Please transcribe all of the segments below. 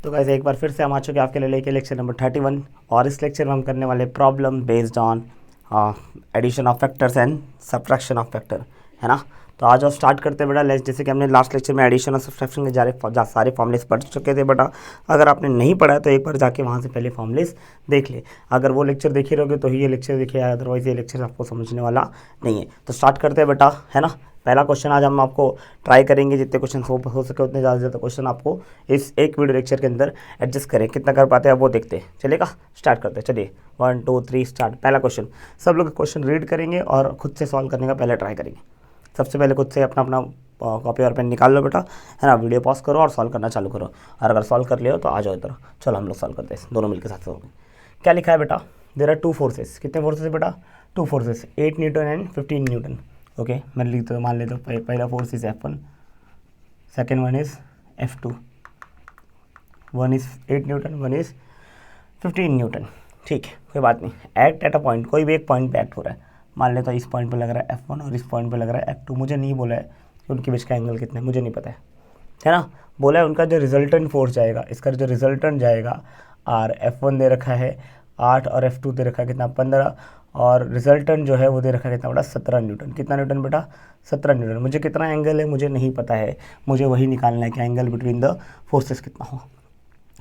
तो गाइस एक बार फिर से हम आ चुके हैं आपके लिए लेके लेक्चर नंबर 31 और इस लेक्चर में हम करने वाले problem based on addition of factors and subtraction of factor, है ना। तो आज हम स्टार्ट करते हैं बेटा। जैसे कि हमने लास्ट लेक्चर में एडिशन और सब्ट्रैक्शन के सारे फॉर्मूलेस पढ़ चुके थे बेटा। अगर आपने नहीं पढ़ा है तो एक बार जाके वहाँ से पहले फॉर्मूलेस देख ले। अगर वो लेक्चर देखे रहोगे तो ही ये लेक्चर देखिए, अदरवाइज ये लेक्चर आपको समझने वाला नहीं है। तो स्टार्ट करते हैं बेटा, है ना। पहला क्वेश्चन आज हम आपको ट्राई करेंगे जितने क्वेश्चन हो सके उतने ज़्यादा से ज़्यादा क्वेश्चन आपको इस एक वीडियो लेक्चर के अंदर एडजस्ट करें। कितना कर पाते हैं वो देखते हैं, चलेगा। स्टार्ट करते हैं, चलिए 1 2 3 स्टार्ट। पहला क्वेश्चन, सब लोग क्वेश्चन रीड करेंगे और खुद से सॉल्व करने का पहले ट्राई करेंगे। सबसे पहले खुद से अपना अपना कॉपी और पेन निकाल लो बेटा, है ना। वीडियो पॉज करो और सॉल्व करना चालू करो, और अगर सॉल्व कर लियो तो आ जाओ इधर। चलो हम लोग सॉल्व करते हैं दोनों मिलकर साथ में। क्या लिखा है बेटा, देयर आर 2 फोर्सेस। कितने फोर्सेस है बेटा, 2 forces, 8 Newton and 15 Newton. Okay मैं लिखता हूँ, मान लेता हूँ पहला force is F1, second one is F2, one is 8 Newton, one is 15 Newton. ठीक है, कोई बात नहीं। एक्ट एट अ पॉइंट, कोई भी एक पॉइंट पे एक्ट हो रहा है। मान लेता हूँ इस पॉइंट पे लग रहा है F1 और इस पॉइंट पे लग रहा है F2। मुझे नहीं बोला है कि उनके बीच का एंगल कितना है, मुझे नहीं पता है ना। बोला है उनका जो रिजल्टेंट फोर्स जाएगा, इसका जो रिजल्टेंट जाएगा R, F1 दे रखा है 8 और F2 दे रखा है कितना 15, और रिजल्टेंट जो है वो दे रखा है कितना बेटा 17 न्यूटन। कितना न्यूटन बेटा 17 न्यूटन। मुझे कितना एंगल है मुझे नहीं पता है, मुझे वही निकालना है कि एंगल बिटवीन द फोर्सेस कितना हो।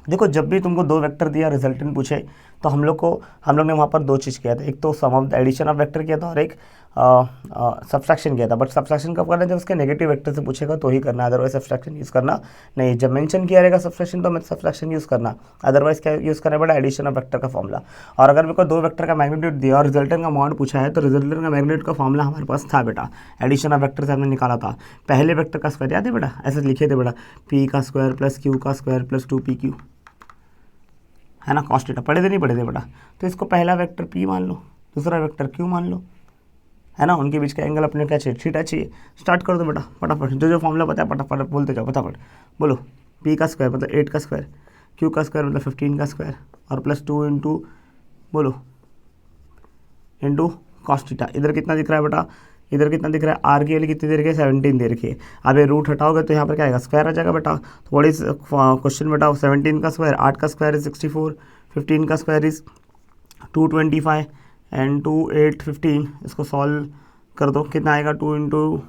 देखो जब भी तुमको 2 वेक्टर दिया रिजल्टेंट पूछे तो हम लोग ने वहाँ पर 2 चीज़ किया था। एक तो sum of the addition of vector किया था और एक सब्सट्रैक्शन किया था। बट सब्सट्रैक्शन कब करना है, जब उसके नेगेटिव वेक्टर से पूछेगा तो ही करना, अदरवाइज सब्सट्रैक्शन यूज़ करना नहीं। जब मेंशन किया रहेगा सब्सट्रैक्शन तो मैं सब्सट्रैक्शन यूज़ करना, अदरवाइज क्या यूज़ करना पड़ा एडिशन ऑफ वेक्टर का फॉर्मूला। और अगर मेरे को 2 वेक्टर का मैग्नीट्यूड दिया और रिजल्टेंट का अमाउंट पूछा है तो रिजल्टेंट का मैग्नीट्यूड का फॉर्मूला हमारे पास था बेटा, एडिशन ऑफ वेक्टर से हमने निकाला था। पहले वेक्टर का स्क्वायर याद है बेटा, ऐसे लिखे थे बेटा, पी का स्क्वायर प्लस क्यू का स्क्वायर प्लस 2pq, है ना। कॉस थीटा पढ़े थे नहीं पढ़े थे बेटा। तो इसको पहला वेक्टर p मान लो, दूसरा वेक्टर q मान लो, है ना। उनके बीच का एंगल अपने क्या चाहिए, थीटा चाहिए। स्टार्ट कर दो बेटा फटाफट, जो जो फॉर्मूला पता है फटाफट बोलते जाओ फटाफट। बोलो p का स्क्वायर मतलब 8 का स्क्वायर, q का स्क्वायर मतलब 15 का स्क्वायर, और प्लस 2 इंटू बोलो इंटू कॉस थीटा। इधर कितना दिख रहा है बेटा, इधर कितना दिख रहा है, आर की वैल्यू कितनी दे रखी है 17 दे रखी है। अब ये रूट हटाओगे तो यहाँ पर क्या आएगा, स्क्वायर आ जाएगा बेटा। तो व्हाट इज क्वेश्चन बेटा, 17 का स्क्वायर, 8 का स्क्वायर इज 64, 15 का स्क्वायर इज 225 एंड 2 8 15। इसको सॉल्व कर दो, कितना आएगा 2 इंटू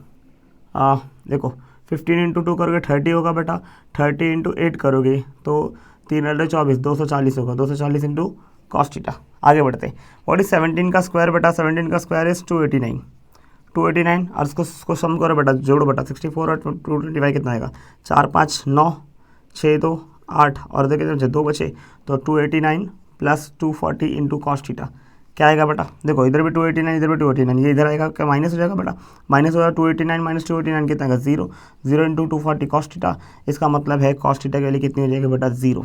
देखो 15 इंटू 2 करोगे 30 होगा बेटा, 30 इंटू 8 करोगे तो 3 24 240 होगा, 240 इंटू कॉस थीटा। आगे बढ़ते हैं, व्हाट इज 17 का स्क्वायर बेटा, 17 का स्क्वायर इज 289 और उसको सम करो बेटा, जोड़ो बेटा 64 और 225 कितना आएगा, 4 5 9 6 2 8 और देखिए 2 बचे तो 289 प्लस 240 इंटू कॉस थीटा। क्या आएगा बेटा, देखो इधर भी 289 इधर भी 289, ये इधर आएगा क्या माइनस हो जाएगा बेटा, माइनस हो जाएगा 289 माइनस 289 कितना आएगा 0 इंटू 240 कॉस थीटा। इसका मतलब है कॉस थीटा के लिए कितनी हो जाएगी बेटा 0,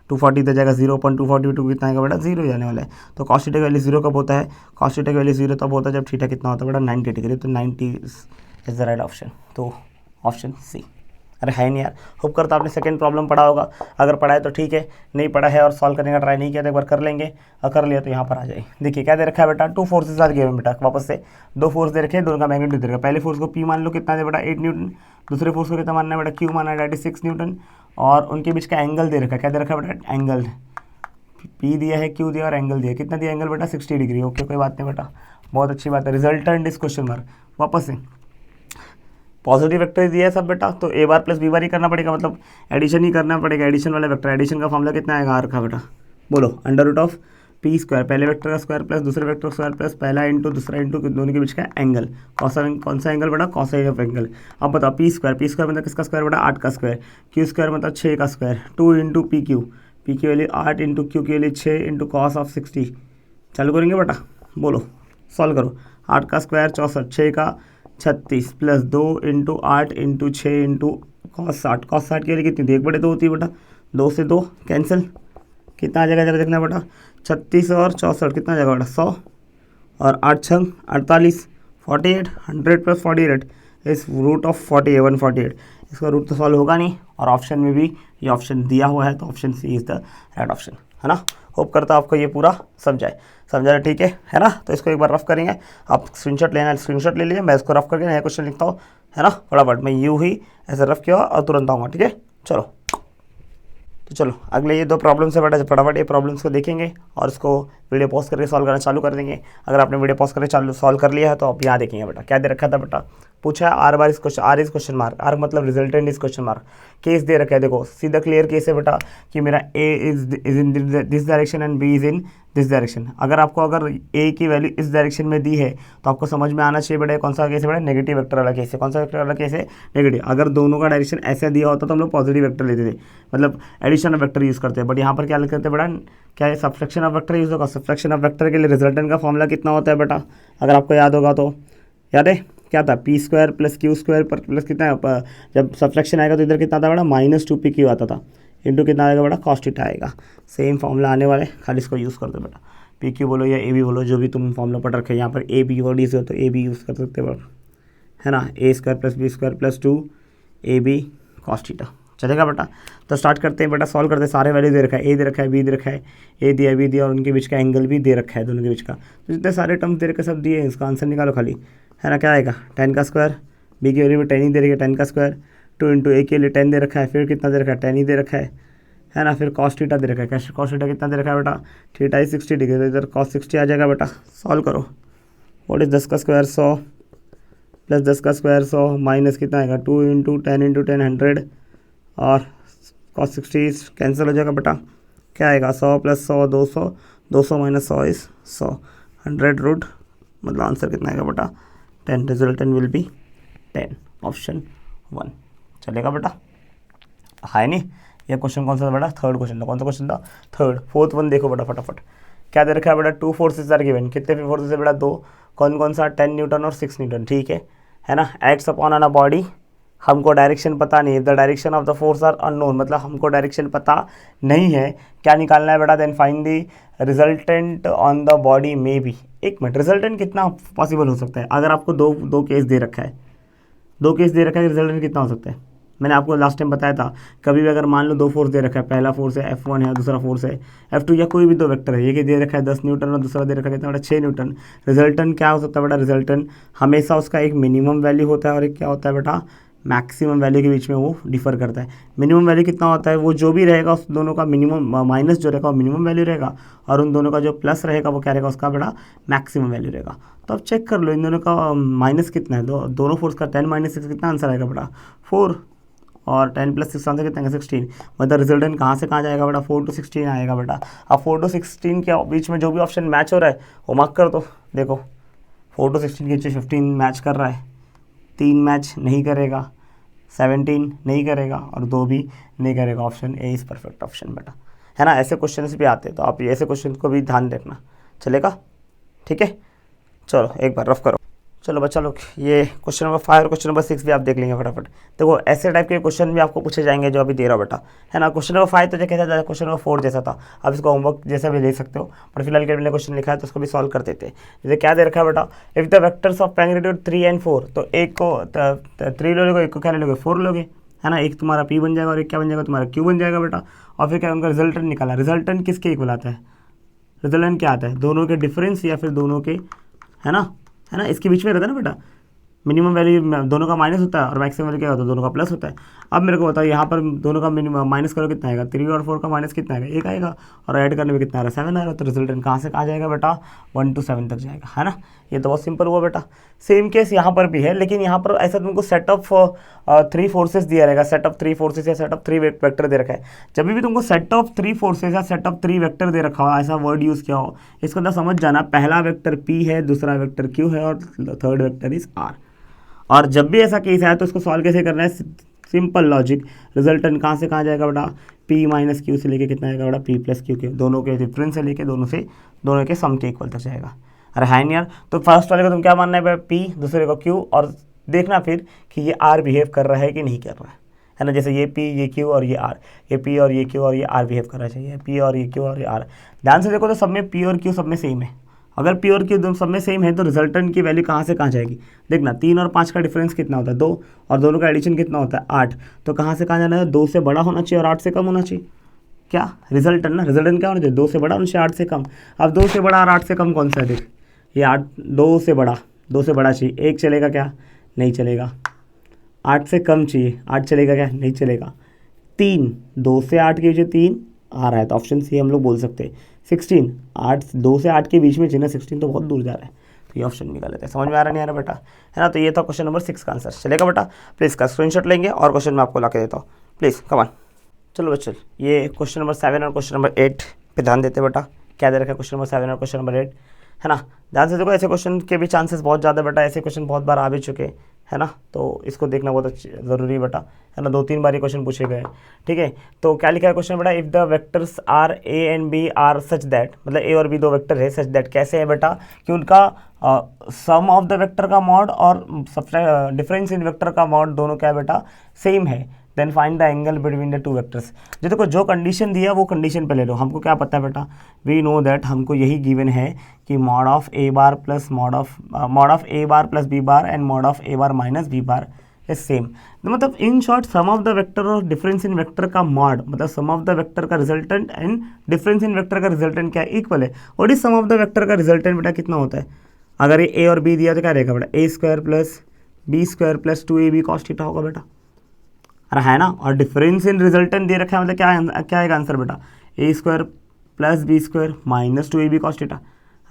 240 इधर जाएगा 0.242 कितना आएगा बेटा 0 जाने वाला है। तो कॉस थीटा की वैल्यू 0 कब होता है, कॉस थीटा की वैल्यू 0 तब होता है जब थीटा कितना होता है बेटा 90 डिग्री। तो 90 इज द राइट ऑप्शन, तो ऑप्शन सी। अरे है नहीं यार, होप करता आपने सेकंड प्रॉब्लम पढ़ा होगा। अगर पढ़ा है तो ठीक है, नहीं पढ़ा है और सॉल्व करने का ट्राई नहीं किया तो एक बार कर लेंगे, और कर लिया तो यहाँ पर आ जाए। देखिए क्या दे रखा है बेटा, 2 फोर्सेस आ गए बेटा, वापस से 2 फोर्स दे रखे हैं, दोनों का मैग्नीट्यूड दे रखा है। पहले फोर्स को पी मान लो, कितना दे बेटा 8 न्यूटन, दूसरे फोर्स को कितना मानना है बेटा क्यू मानना है, डेट इज 6 न्यूटन, और उनके बीच का एंगल दे रखा है। क्या दे रखा है बेटा, एंगल पी दिया है, क्यू दिया और एंगल दिया, कितना दिया एंगल बेटा 60 डिग्री। ओके कोई बात नहीं बेटा, बहुत अच्छी बात है। रिजल्टेंट इस क्वेश्चन मार्क, वापस से पॉजिटिव वेक्टर दिया है सब बेटा, तो ए बार प्लस बी बार ही करना पड़ेगा, मतलब एडिशन ही करना पड़ेगा, एडिशन वाला वेक्टर। एडिशन का फॉर्मूला कितना आएगा आर का बेटा, बोलो under root of P square, पहले वेक्टर का स्क्वायर प्लस दूसरे वेक्टर का स्क्वायर प्लस पहला इंटू दूसरा इंटू दोनों के बीच का एंगल, कौन सा एंगल बेटा, कॉसाइन ऑफ एंगल। अब बताओ पी स्क्वायर मतलब किसका स्क्वायर बेटा 8 का स्क्वायर, क्यू स्क्वायर मतलब 6 का स्क्वायर, 2 इंटू पी की वैल्यू 8 इंटू क्यू की वैल्यू 6 इंटू कॉस ऑफ 60। चालू करेंगे बेटा, बोलो सॉल्व करो। 8 का स्क्वायर 64, 6 का 36 plus 2 into 8 into 6 into cos 60, cos 60 के लिए कितनी थी, 1 बटे 2 होती है बेटा, 2 से 2 कैंसिल, कितना आ जाएगा जरा देखना बेटा, 36 और 64 कितना आ जाएगा बेटा 100, और 8 छंग 48, 48 100 प्लस 48 इस रूट ऑफ 48 148। इसका रूट तो सॉल्व होगा नहीं, और ऑप्शन में भी ये ऑप्शन दिया हुआ है, तो option C is the right option, है ना। होप करता आपको ये पूरा समझा ठीक है ना। तो इसको एक बार रफ करेंगे, आप स्क्रीनशॉट लेना है स्क्रीनशॉट ले लीजिए, मैं इसको रफ करके नया क्वेश्चन लिखता हूँ, है ना। फटाफट मैं यूँ ही ऐसे रफ किया और तुरंत आऊँगा, ठीक है। चलो तो चलो अगले ये 2 प्रॉब्लम से बेटा फटाफट ये प्रॉब्लम्स को देखेंगे और इसको वीडियो पॉज करके सॉल्व करना चालू कर देंगे। अगर आपने वीडियो पॉज करके चालू सॉल्व कर लिया है तो आप यहाँ देखेंगे बेटा क्या दे रखा था बेटा, पूछा है R is question mark, R मतलब resultant is question mark, case दे रखा है। देखो सीधा क्लियर केस है बेटा कि मेरा A is in this direction and B is in this direction. अगर ए की वैल्यू इस डायरेक्शन में दी है तो आपको समझ में आना चाहिए बेटा कौन सा केस है बेटा, नेगेटिव वेक्टर वाला केस है। कौन सा वेक्टर वाला केस है, नेगेटिव। अगर दोनों का डायरेक्शन ऐसा दिया होता तो हम लोग पॉजिटिव वेक्टर लेते थे, मतलब एडिशन ऑफ वेक्टर यूज़ करते हैं। बट यहाँ पर क्या करते हैं बेटा, क्या है सब्ट्रैक्शन ऑफ वेक्टर यूज़ होगा। सब्ट्रैक्शन ऑफ वेक्टर के लिए रिजल्टेंट का फॉर्मूला कितना होता है बेटा, अगर आपको याद होगा तो याद है क्या था, P square plus Q square पर प्लस कितना, जब सब्ट्रैक्शन आएगा तो इधर कितना आता बेटा -2pq आता था, इंटू कितना आएगा बेटा cos थीटा आएगा। सेम फॉर्मूला आने वाला है, खाली इसको यूज़ कर दो बेटा, पी क्यू बोलो या ए बी बोलो, जो भी तुम फॉर्मूला पढ़ रखे हैं। यहाँ पर ए बी और डी से हो तो ए बी यूज़ कर सकते हो है ना, A square plus B square plus 2ab cos theta चलेगा बेटा। तो स्टार्ट करते हैं बेटा, सॉल्व करते हैं। सारे वैल्यू दे रखा है, ए दे रखा है, बी दे रखा है, ए दिया बी दिया और उनके बीच का एंगल भी दे रखा है, दोनों के बीच का। तो जितने सारे टर्म्स दे रखे सब दिए, इसका आंसर निकालो खाली, है ना। क्या आएगा 10 का स्क्वायर, बी की वैल्यू में 10 ही दे रही है, 10 का स्क्वायर 2 इंटू ए के लिए 10 दे रखा है, फिर कितना दे रखा है 10 ही दे रखा है ना। फिर cos थीटा दे रखा है, cos थीटा कितना दे रखा है बेटा, थीटा ही 60 डिग्री, तो इधर cos 60 आ जाएगा बेटा। सॉल्व करो, व्हाट इज 10 का स्क्वायर 100 प्लस 10 का स्क्वायर 100 माइनस कितना आएगा 2 इंटू 10 इंटू 10 100 और cos 60 कैंसिल हो जाएगा बेटा। क्या आएगा 100 प्लस 100 200, 200 माइनस 100 इज 100, 100 रूट मतलब आंसर कितना आएगा बेटा 10, रिजल्टेंट विल बी 10, ऑप्शन 1 चलेगा बेटा। है नहीं, ये क्वेश्चन कौन सा था बेटा, थर्ड क्वेश्चन था। कौन सा क्वेश्चन था, थर्ड। फोर्थ वन देखो बेटा फटाफट, क्या दे रखा है बेटा, 2 फोर्सेस आर गिवन। कितने फोर्सेस है बेटा, 2। कौन सा, 10 न्यूटन और 6 न्यूटन, ठीक है ना। Acts upon on a body, हमको डायरेक्शन पता नहीं है, the direction of the force are unknown, मतलब हमको डायरेक्शन पता नहीं है। क्या निकालना है बेटा, then find the resultant on the body में बी। एक मिनट, रिजल्टेंट कितना पॉसिबल हो सकता है, अगर आपको दो केस दे रखा है, रिजल्टेंट कितना हो सकता है। मैंने आपको लास्ट टाइम बताया था, कभी भी अगर मान लो 2 फोर्स दे रखा है, पहला फोर्स है F1 है, दूसरा फोर्स है F2 या कोई भी 2 वेक्टर है, ये दे रखा है 10 न्यूटन और दूसरा दे रखा है कितना बेटा 6 न्यूटन। रिजल्टेंट क्या हो सकता है बेटा, रिजल्टेंट हमेशा उसका एक मिनिमम वैल्यू होता है और एक क्या होता है बेटा मैक्सिमम वैल्यू के बीच में वो डिफर करता है। मिनिमम वैल्यू कितना होता है, वो जो भी रहेगा उस दोनों का मिनिमम, माइनस जो रहेगा वो मिनिमम वैल्यू रहेगा और उन दोनों का जो प्लस रहेगा वो क्या रहेगा, उसका बेटा मैक्सिमम वैल्यू रहेगा। तो अब चेक कर लो इन दोनों का माइनस कितना है, दोनों फोर्स का 10 माइनस 6 कितना आंसर आएगा बेटा 4 और 10 प्लस 6 आंसर कितना है 16। मतलब रिजल्टेंट कहाँ से कहाँ जाएगा बेटा 4 to 16 आएगा बेटा। अब 4 to 16 के बीच में जो भी ऑप्शन मैच हो रहा है वो मार्क कर दो। देखो 4 to 16 के बीच 15 मैच कर रहा है, 3 मैच नहीं करेगा, 17 नहीं करेगा और 2 भी नहीं करेगा। Option A is perfect option बेटा, है ना। ऐसे क्वेश्चन भी आते हैं तो आप ऐसे क्वेश्चन को भी ध्यान रखना, चलेगा, ठीक है। चलो एक बार रफ करो। चलो बच्चा लोग, ये क्वेश्चन नंबर 5 और क्वेश्चन नंबर 6 भी आप देख लेंगे फटाफट। देखो ऐसे टाइप के क्वेश्चन भी आपको पूछे जाएंगे जो अभी दे रहा बेटा, है ना। क्वेश्चन नंबर 5 तो जो कैसा था, क्वेश्चन नंबर 4 जैसा था, आप इसको होमवर्क जैसा भी ले सकते हो, पर फिलहाल के मैंने क्वेश्चन लिखा है तो उसको भी सॉल्व कर देते हैं। जैसे क्या दे रखा है बेटा, if the vectors of magnitude 3 and 4, तो एक को 3 लोगे, एक को क्या लोगे 4 लोगे, है ना। एक तुम्हारा P बन जाएगा और एक क्या बन जाएगा तुम्हारा Q बन जाएगा बेटा। और फिर क्या उनका रिजल्टेंट निकाला। रिजल्टेंट किसके इक्वल आता है, रिजल्टेंट क्या आता है, दोनों के डिफरेंस या फिर दोनों के, है ना, इसके बीच में रहता है ना बेटा। मिनिमम वैल्यू दोनों का माइनस होता है और मैक्सिमम वैल्यू क्या होता है, दोनों का प्लस होता है। अब मेरे को बताओ यहाँ पर दोनों का मिनिमम माइनस करो कितना आएगा, 3 और 4 का माइनस कितना आएगा, 1 आएगा और ऐड करने में कितना आ रहा है 7 आ रहा है। तो रिजल्टेंट कहाँ से कहाँ जाएगा बेटा 1 to 7 तक जाएगा, है ना। ये तो बहुत सिंपल हुआ बेटा। सेम केस यहाँ पर भी है, लेकिन यहाँ पर ऐसा तुमको सेट ऑफ 3 फोर्सेस दिया रहेगा, सेट ऑफ 3 फोर्सेस या सेट ऑफ 3 वेक्टर दे रखा है। जब भी तुमको सेट ऑफ 3 फोर्सेस या सेट ऑफ 3 वेक्टर दे रखा हो, ऐसा वर्ड यूज़ किया हो, इसको अंदर समझ जाना, पहला वेक्टर P है, दूसरा वेक्टर Q है और थर्ड वेक्टर इज R। और जब भी ऐसा केस आया तो उसको सॉल्व कैसे करना है, सिंपल लॉजिक। रिजल्टेंट कहाँ से कहाँ जाएगा बेटा, P माइनस क्यू से लेके कितना आएगा बेटा P प्लस क्यू के, दोनों के डिफरेंस से लेके दोनों के सम के इक्वल तक जाएगा। अरे है नहीं यार, तो फर्स्ट वाले को तुम क्या मानना है P, दूसरे को Q, और देखना फिर कि ये R बिहेव कर रहा है कि नहीं कर रहा है ना। जैसे ये P, ये Q और ये R, ये P और ये Q और ये R बिहेव कर रहा चाहिए, P और ये Q और ये R। ध्यान से देखो तो सब में P और Q सब में सेम है। अगर P और Q सब में सेम है तो रिजल्टेंट की वैल्यू कहाँ से कहाँ जाएगी, देखना 3 और 5 का डिफरेंस कितना होता है 2 और दोनों का एडिशन कितना होता है 8। तो कहाँ से कहाँ जाना है, 2 से बड़ा होना चाहिए और 8 से कम होना चाहिए। क्या रिजल्टेंट ना, रिजल्टेंट क्या होना चाहिए 2 से बड़ा होना चाहिए 8 से कम। अब 2 से बड़ा और 8 से कम कौन सा है, देख ये 8, 2 से बड़ा चाहिए, 1 चलेगा क्या, नहीं चलेगा। 8 से कम चाहिए, 8 चलेगा क्या, नहीं चलेगा। 16, 2 से 8 के बीच में 3 आ रहा है तो ऑप्शन सी हम लोग बोल सकते हैं। 16, 8, 2 से 8 के बीच में जिन्हें 16 तो बहुत दूर जा रहा है, तो ये ऑप्शन निकाल लेते हैं। समझ में आ रहा नहीं आ रहा बेटा, है ना। तो ये था क्वेश्चन नंबर 6 का आंसर। चलेगा बेटा, प्लीज़ का स्क्रीनशॉट लेंगे और क्वेश्चन मैं आपको ला के देता हूँ, प्लीज़ कमान। चलो बच्चों, ये क्वेश्चन नंबर 7 और क्वेश्चन नंबर 8 पे ध्यान देते बेटा। क्या दे रखा है क्वेश्चन नंबर 7 और क्वेश्चन नंबर 8, है ना। ध्यान से देखो, ऐसे क्वेश्चन के भी चांसेस बहुत ज़्यादा बेटा, ऐसे क्वेश्चन बहुत बार आ भी चुके, है ना। तो इसको देखना बहुत ज़रूरी है बेटा, है ना। 2-3 बार ये क्वेश्चन पूछे गए, ठीक है। तो क्या लिखा है क्वेश्चन बेटा, if the vectors are A and B are such that, मतलब ए और बी 2 वेक्टर है, सच दैट कैसे है बेटा कि उनका सम ऑफ द वेक्टर का मॉड और डिफरेंस इन वेक्टर का मॉड दोनों क्या है बेटा, सेम है। Then find the angle between the 2 vectors. जो देखो जो कंडीशन दिया वो कंडीशन पे ले लो। हमको क्या पता है बेटा, वी नो दैट, हमको यही गिवन है कि mod of A bar plus mod of A bar plus B bar and mod of A bar minus B bar is same. मतलब in short sum of the vector और difference in vector का mod, मतलब sum of the vector का resultant and difference in vector का resultant क्या है, equal है। What is sum of the vector का रिजल्टेंट बेटा कितना होता है, अगर ये ए और बी दिया तो क्या रहेगा बेटा, A square plus B square plus 2ab cos theta होगा बेटा, अरे है ना। और डिफरेंस इन रिजल्टेंट दे रखा है, मतलब क्या आएगा आंसर बेटा, A square plus B square minus 2ab cos theta,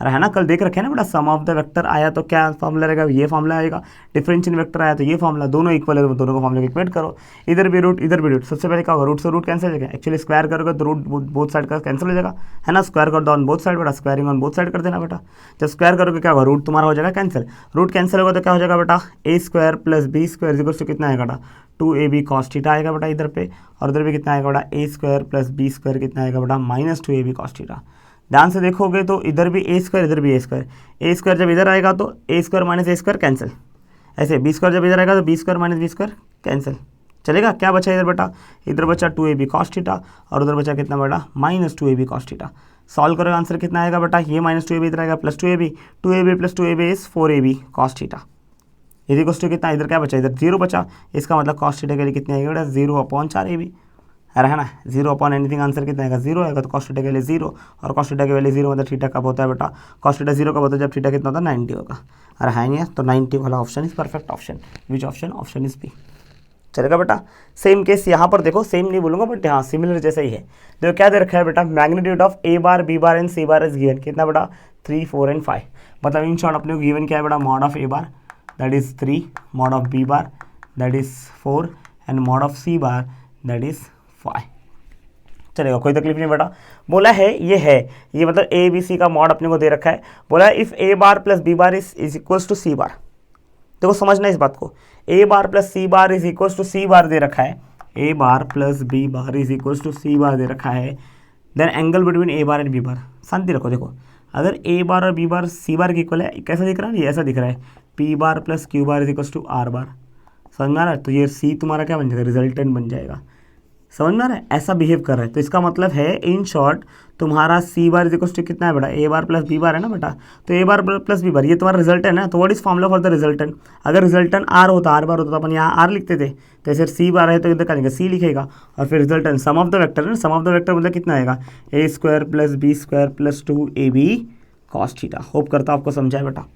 अरे है ना। कल देख रखे हैं ना बेटा, सम ऑफ द वेक्टर आया तो क्या फॉर्मूला रहेगा, ये फॉर्मूला आएगा। डिफरेंस इन वेक्टर आया तो ये फॉर्मूला, दोनों इक्वल है तो दोनों को फॉर्मूला इक्वेट करो। इधर भी रूट इधर भी रूट, सबसे पहले क्या होगा, रूट से रूट कैंसिल हो जाएगा। एक्चुअली स्क्वायर करोगे तो रूट बोथ साइड का कैंसिल हो जाएगा, है ना। स्क्वायर कर दो ऑन बोथ साइड बेटा, स्क्वायरिंग ऑन बोथ साइड कर देना बेटा। जब स्क्वायर करोगे क्या होगा, रूट तुम्हारा हो जाएगा कैंसिल, रूट कैंसिल होगा तो क्या हो जाएगा बेटा, A square plus B square equals to कितना आएगा बेटा, 2ab कॉस थीटा आएगा बेटा इधर पे, और इधर पे कितना आएगा बेटा, A square plus B square कितना आएगा बेटा, माइनस 2ab कॉस थीटा। ध्यान से देखोगे तो इधर भी ए स्क्वायर इधर भी ए स्क्वायर, ए स्क्वायर जब इधर आएगा तो A square minus A square cancel, ऐसे बी स्क्वायर जब इधर आएगा तो B square minus B square cancel. चलेगा, क्या बचा इधर बेटा, इधर बचा 2ab कॉस थीटा और उधर बचा कितना बेटा, minus 2ab cos theta. Solve करोगे आंसर कितना आएगा बेटा, ये माइनस 2ab इधर आएगा plus 2ab plus 2ab is 4ab cos theta. इधर कोस कितना, इधर क्या बचा, इधर 0 बचा, इसका मतलब कॉस थीटा के लिए कितनी आएगी बेटा, 0/4ab, अरे है ना। 0/एनीथिंग आंसर कितना आएगा, 0 आएगा, तो कॉस थीटा के लिए 0, और कॉस थीटा के वैल्यू 0 मतलब थीटा कब होता है बेटा, कॉस थीटा 0 कब होता है, जब थीटा कितना होता है 90 होगा। अरे है नहीं, तो 90 वाला option is perfect option. Which option, option is B. चलेगा बेटा। सेम केस यहाँ पर देखो, सेम नहीं बोलूँगा बट हाँ सिमिलर जैसा ही है। देखो क्या दे रखा है बेटा, magnitude of A bar B bar and C bar is given, कितना बेटा, 3, 4 एंड 5। मतलब इन शॉर्ट अपने को गिवन क्या है बेटा, mod of A bar that is 3, mod of B bar that is 4 and mod of C bar that is 5। चलेगा, कोई तकलीफ नहीं बेटा। बोला है ये मतलब ए बी सी का मॉड अपने को दे रखा है। बोला है if A bar plus B bar is equals to C bar. देखो समझना इस बात को, A bar plus C bar is equals to C bar दे रखा है, A bar plus B bar is equals to C bar दे रखा है। Then angle between A bar and B bar, शांति रखो। देखो अगर ए बार और बी बार सी बार के इक्वल है, कैसा दिख रहा है, ये ऐसा दिख रहा है, P bar plus Q bar is equals to R bar. समझ में आ रहा है, तो ये सी तुम्हारा क्या बन जाएगा, रिजल्टेंट बन जाएगा। समझ में आ रहा है, ऐसा बिहेव कर रहा है। तो इसका मतलब है इन शॉर्ट तुम्हारा सी बार इज इक्वल्स टू कितना है बेटा, ए बार प्लस बी बार है ना बेटा, तो ए बार प्लस बी बार ये तुम्हारा रिजल्टेंट है। तो what is formula for the resultant, अगर रिजल्टेंट आर होता, आर बार होता तो अपन यहाँ आर लिखते थे, तो ऐसे सी बार है तो इधर करेंगे सी लिखेगा, और फिर resultant sum of the vector है, सम ऑफ द वेक्टर मतलब कितना आएगा, A square plus B square plus 2ab cos theta. Hope करता आपको समझाए बेटा,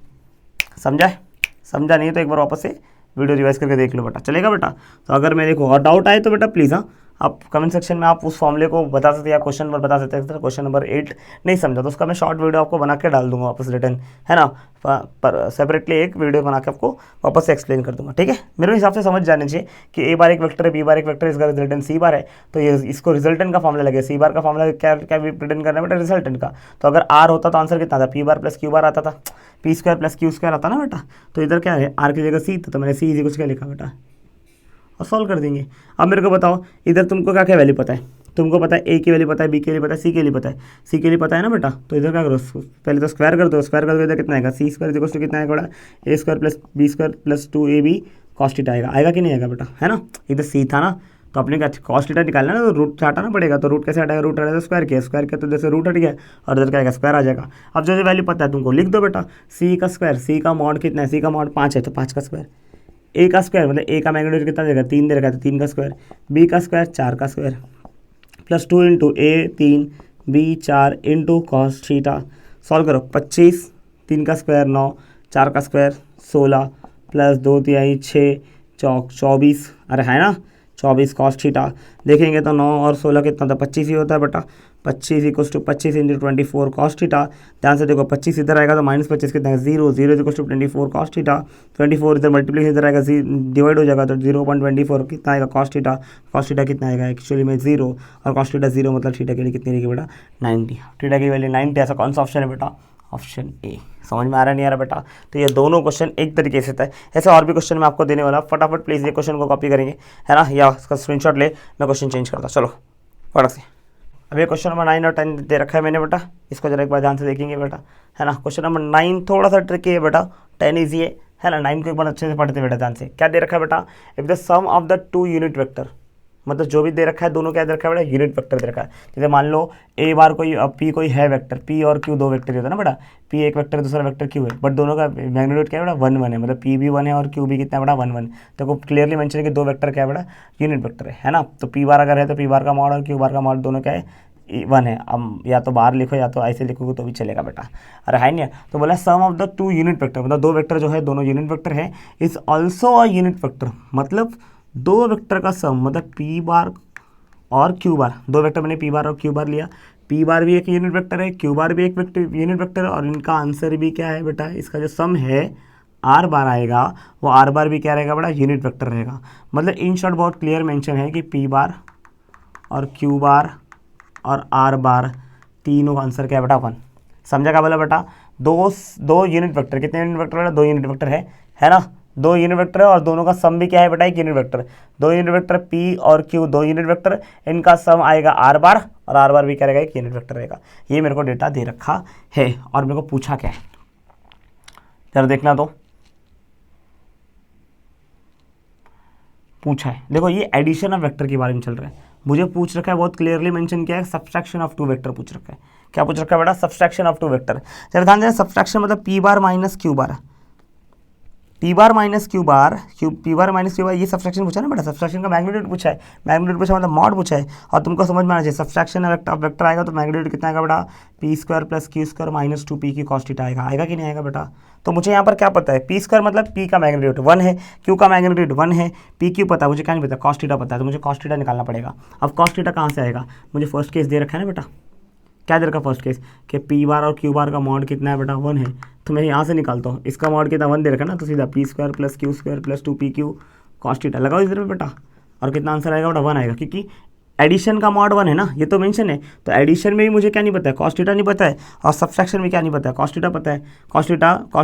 समझाए, समझा नहीं तो एक बार वापस से वीडियो रिवाइज करके देख लो बेटा। चलेगा बेटा। तो अगर मेरे को और डाउट आए तो बेटा प्लीज़ हाँ आप कमेंट सेक्शन में आप उस फॉर्मूले को बता सकते हैं या क्वेश्चन नंबर बता सकते हैं। क्वेश्चन नंबर 8 नहीं समझा तो उसका मैं शॉर्ट वीडियो आपको बना के डाल दूंगा वापस रिटर्न, है ना, पर सेपरेटली एक वीडियो बना के आपको वापस से एक्सप्लेन कर दूंगा, ठीक है। मेरे हिसाब से समझ जाने चाहिए कि ए बार एक वेक्टर है, बी बार एक वेक्टर है, इसका रिजल्टेंट सी बार है, तो ये इसको रिजल्टेंट का फॉर्मूला लगे। सी बार का फॉर्मूला क्या क्या रिटर्न करना है बेटा, रिजल्टेंट का। तो अगर आर होता तो आंसर कितना था, पी बार प्लस क्यू बार आता था, P square plus Q square आता ना बेटा। तो इधर क्या है, आर की जगह सी था, तो मैंने सी इज इक्वल क्या लिखा बेटा, और सॉल्व कर देंगे। अब मेरे को बताओ इधर तुमको क्या क्या वैल्यू पता है, तुमको पता है ए की वैल्यू पता है, बी के लिए पता है, सी के लिए पता है, सी के लिए पता है ना बेटा। तो इधर क्या करो, पहले तो स्क्वायर कर दो, स्क्वायर कर दो, इधर कितना आएगा, सी स्क्वायर इक्वल टू कितना आएगा बेटा, A square plus B square plus 2ab cos theta आएगा, आएगा कि नहीं आएगा बेटा, है ना। इधर सी था ना, तो अपने क्या कॉस थीटा निकालना ना, तो रूट हटाना पड़ेगा। तो रूट कैसे हटाएगा, रूट हटाएगा तो स्क्वायर किया तो जैसे रूट हट गया और इधर क्या आएगा, स्क्वायर आ जाएगा। अब जो वैल्यू पता है तुमको लिख दो बेटा, सी का स्क्वायर, सी का मॉड कितना है, सी का मॉड 5 है तो 5 का स्क्वायर, ए का स्क्वायर मतलब ए का मैग्नीट्यूड कितना देगा, 3 दे रखा है तो 3 का स्क्वायर, बी का स्क्वायर 4 का square plus 2 into A 3 B 4 into cos theta. Solve करो, 25 3 का स्क्वायर 9 4 का स्क्वायर 16 प्लस 2 तिहाई 6 चौक 24, अरे है ना 24 कॉस थीटा। देखेंगे तो 9 और 16 कितना था, 25 ही होता है बेटा। 25 equal to 25 into 24 cos theta. ध्यान से देखो 25 इधर आएगा तो माइनस 25 कितना है 0, 0 इक्वल टू 24 कॉस थीटा। 24 इधर मल्टीप्लिकेशन इधर आएगा, डिवाइड हो जाएगा तो 0.24 कितना आएगा कॉस थीटा। कॉस थीटा कितना आएगा एक्चुअली में 0, और कॉस थीटा 0 मतलब थीटा की वैल्यू कितनी रहेगी बेटा 90। थीटा की वैल्यू 90। ऐसा कौन सा ऑप्शन है बेटा, ऑप्शन ए। समझ में आ रहा नहीं आ रहा बेटा। तो ये दोनों क्वेश्चन एक तरीके से था। ऐसे और भी क्वेश्चन मैं आपको देने वाला, फटाफट प्लीज़ ये क्वेश्चन को कॉपी करेंगे, है ना, या उसका स्क्रीनशॉट ले, मैं क्वेश्चन चेंज करता। चलो फटाक से। अब ये क्वेश्चन नंबर 9 और 10 दे रखा है मैंने बेटा, इसको जरा एक बार ध्यान से देखेंगे बेटा, है ना। क्वेश्चन नंबर 9 थोड़ा सा ट्रिकी है बेटा, 10 ईजी है ना। 9 को एक बार अच्छे से पढ़ते बेटा ध्यान से। क्या दे रखा है बेटा, if the sum of the two unit vector, मतलब जो भी दे रखा है दोनों क्या दे रखा है बेटा, यूनिट वेक्टर दे रखा है। जैसे मान लो ए बार कोई पी कोई है वेक्टर, पी और क्यू दो वेक्टर होता है ना बेटा, पी एक वेक्टर दूसरा वेक्टर क्यू है, बट दोनों का मैग्नीट्यूड क्या है बेटा 1 1 है, मतलब पी भी 1 है और क्यू भी कितना है बेटा 1 1। तो को क्लियरली मेंशन है कि दो वेक्टर क्या है बेटा यूनिट वेक्टर है ना। तो पी बार अगर है तो पी बार का मॉड और क्यू बार का मॉड दोनों क्या है 1 है। अब या तो बाहर लिखो या तो ऐसे लिखोगे तो भी चलेगा बेटा, अरे है नहीं। तो बोला sum of the two unit vector, मतलब दो वेक्टर जो है दोनों यूनिट वेक्टर है, is also a unit vector, मतलब दो वेक्टर का सम, मतलब पी बार और क्यू बार, दो वेक्टर मैंने पी बार और क्यू बार लिया, पी बार भी एक यूनिट वेक्टर है, क्यू बार भी एक यूनिट वेक्टर है, और इनका आंसर भी क्या है बेटा, इसका जो सम है आर बार आएगा वो आर बार भी क्या रहेगा बेटा यूनिट वेक्टर रहेगा। मतलब इन शॉर्ट बहुत क्लियर मेंशन है कि पी बार और क्यू बार और आर बार तीनों का आंसर क्या है बेटा 1। समझा क्या बोला बेटा, दो यूनिट वेक्टर, कितने यूनिट वेक्टर है, दो यूनिट वेक्टर है ना, दो यूनिट वेक्टर है और दोनों का सम भी क्या है बेटा एक यूनिट वेक्टर। दो यूनिट वेक्टर पी और क्यू दो यूनिट वेक्टर, इनका सम आएगा आर बार, और आर बार भी क्या रहेगा एक यूनिट वेक्टर रहेगा। ये मेरे को डेटा दे रखा है और मेरे को पूछा क्या है, जरा देखना तो। पूछा है देखो, ये एडिशन ऑफ वेक्टर के बारे में चल रहा है, मुझे पूछ रखा है बहुत क्लियरली मेंशन किया है सब्सट्रैक्शन ऑफ टू वेक्टर पूछ रखा है। क्या पूछ रखा है बेटा, सब्सट्रैक्शन ऑफ टू वेक्टर। जरा ध्यान देना, सब्सट्रैक्शन मतलब पी बार माइनस क्यू बार, पी बार माइनस क्यू बार, पी बार माइनस क्यू बार, ये सब्सट्रैक्शन पूछा ना बेटा, सब्सट्रैक्शन का मैग्नीट्यूड पूछा है, मैग्नीट्यूड पूछा मतलब मॉड पूछा है। और तुमको समझ में आना चाहिए सब्सट्रैक्शन ऑफ वेक्टर आएगा तो मैग्नीट्यूड कितना आएगा बेटा, P square plus Q square minus 2 P की कॉस थीटा आएगा कि नहीं आएगा बेटा। तो मुझे यहाँ पर क्या पता है, पी स्क्वायर मतलब पी का मैग्नीट्यूड 1 है, क्यू का मैग्नीट्यूड 1 है, पी क्यू पता है, मुझे क्या नहीं पता, कॉस थीटा पता है, तो मुझे कॉस थीटा निकालना पड़ेगा। अब कॉस थीटा कहाँ से आएगा, मुझे फर्स्ट केस दे रखा है ना बेटा, क्या दे रखा फर्स्ट केस कि पी बार और क्यू बार का मॉड कितना है बेटा 1 है, तो मैं यहाँ से निकालता हूँ, इसका मॉड कितना 1 दे रखा है ना, तो सीधा P square plus Q square plus 2 P Q cos theta लगाओ इधर पे बेटा, और कितना आंसर आएगा बेटा 1 आएगा, क्योंकि एडिशन का मॉड 1 है ना, ये तो मेंशन है। तो एडिशन में भी मुझे क्या नहीं पता है, कॉस थीटा नहीं पता है, और सब्सट्रैक्शन में क्या नहीं पता है, कॉस थीटा पता है, कॉस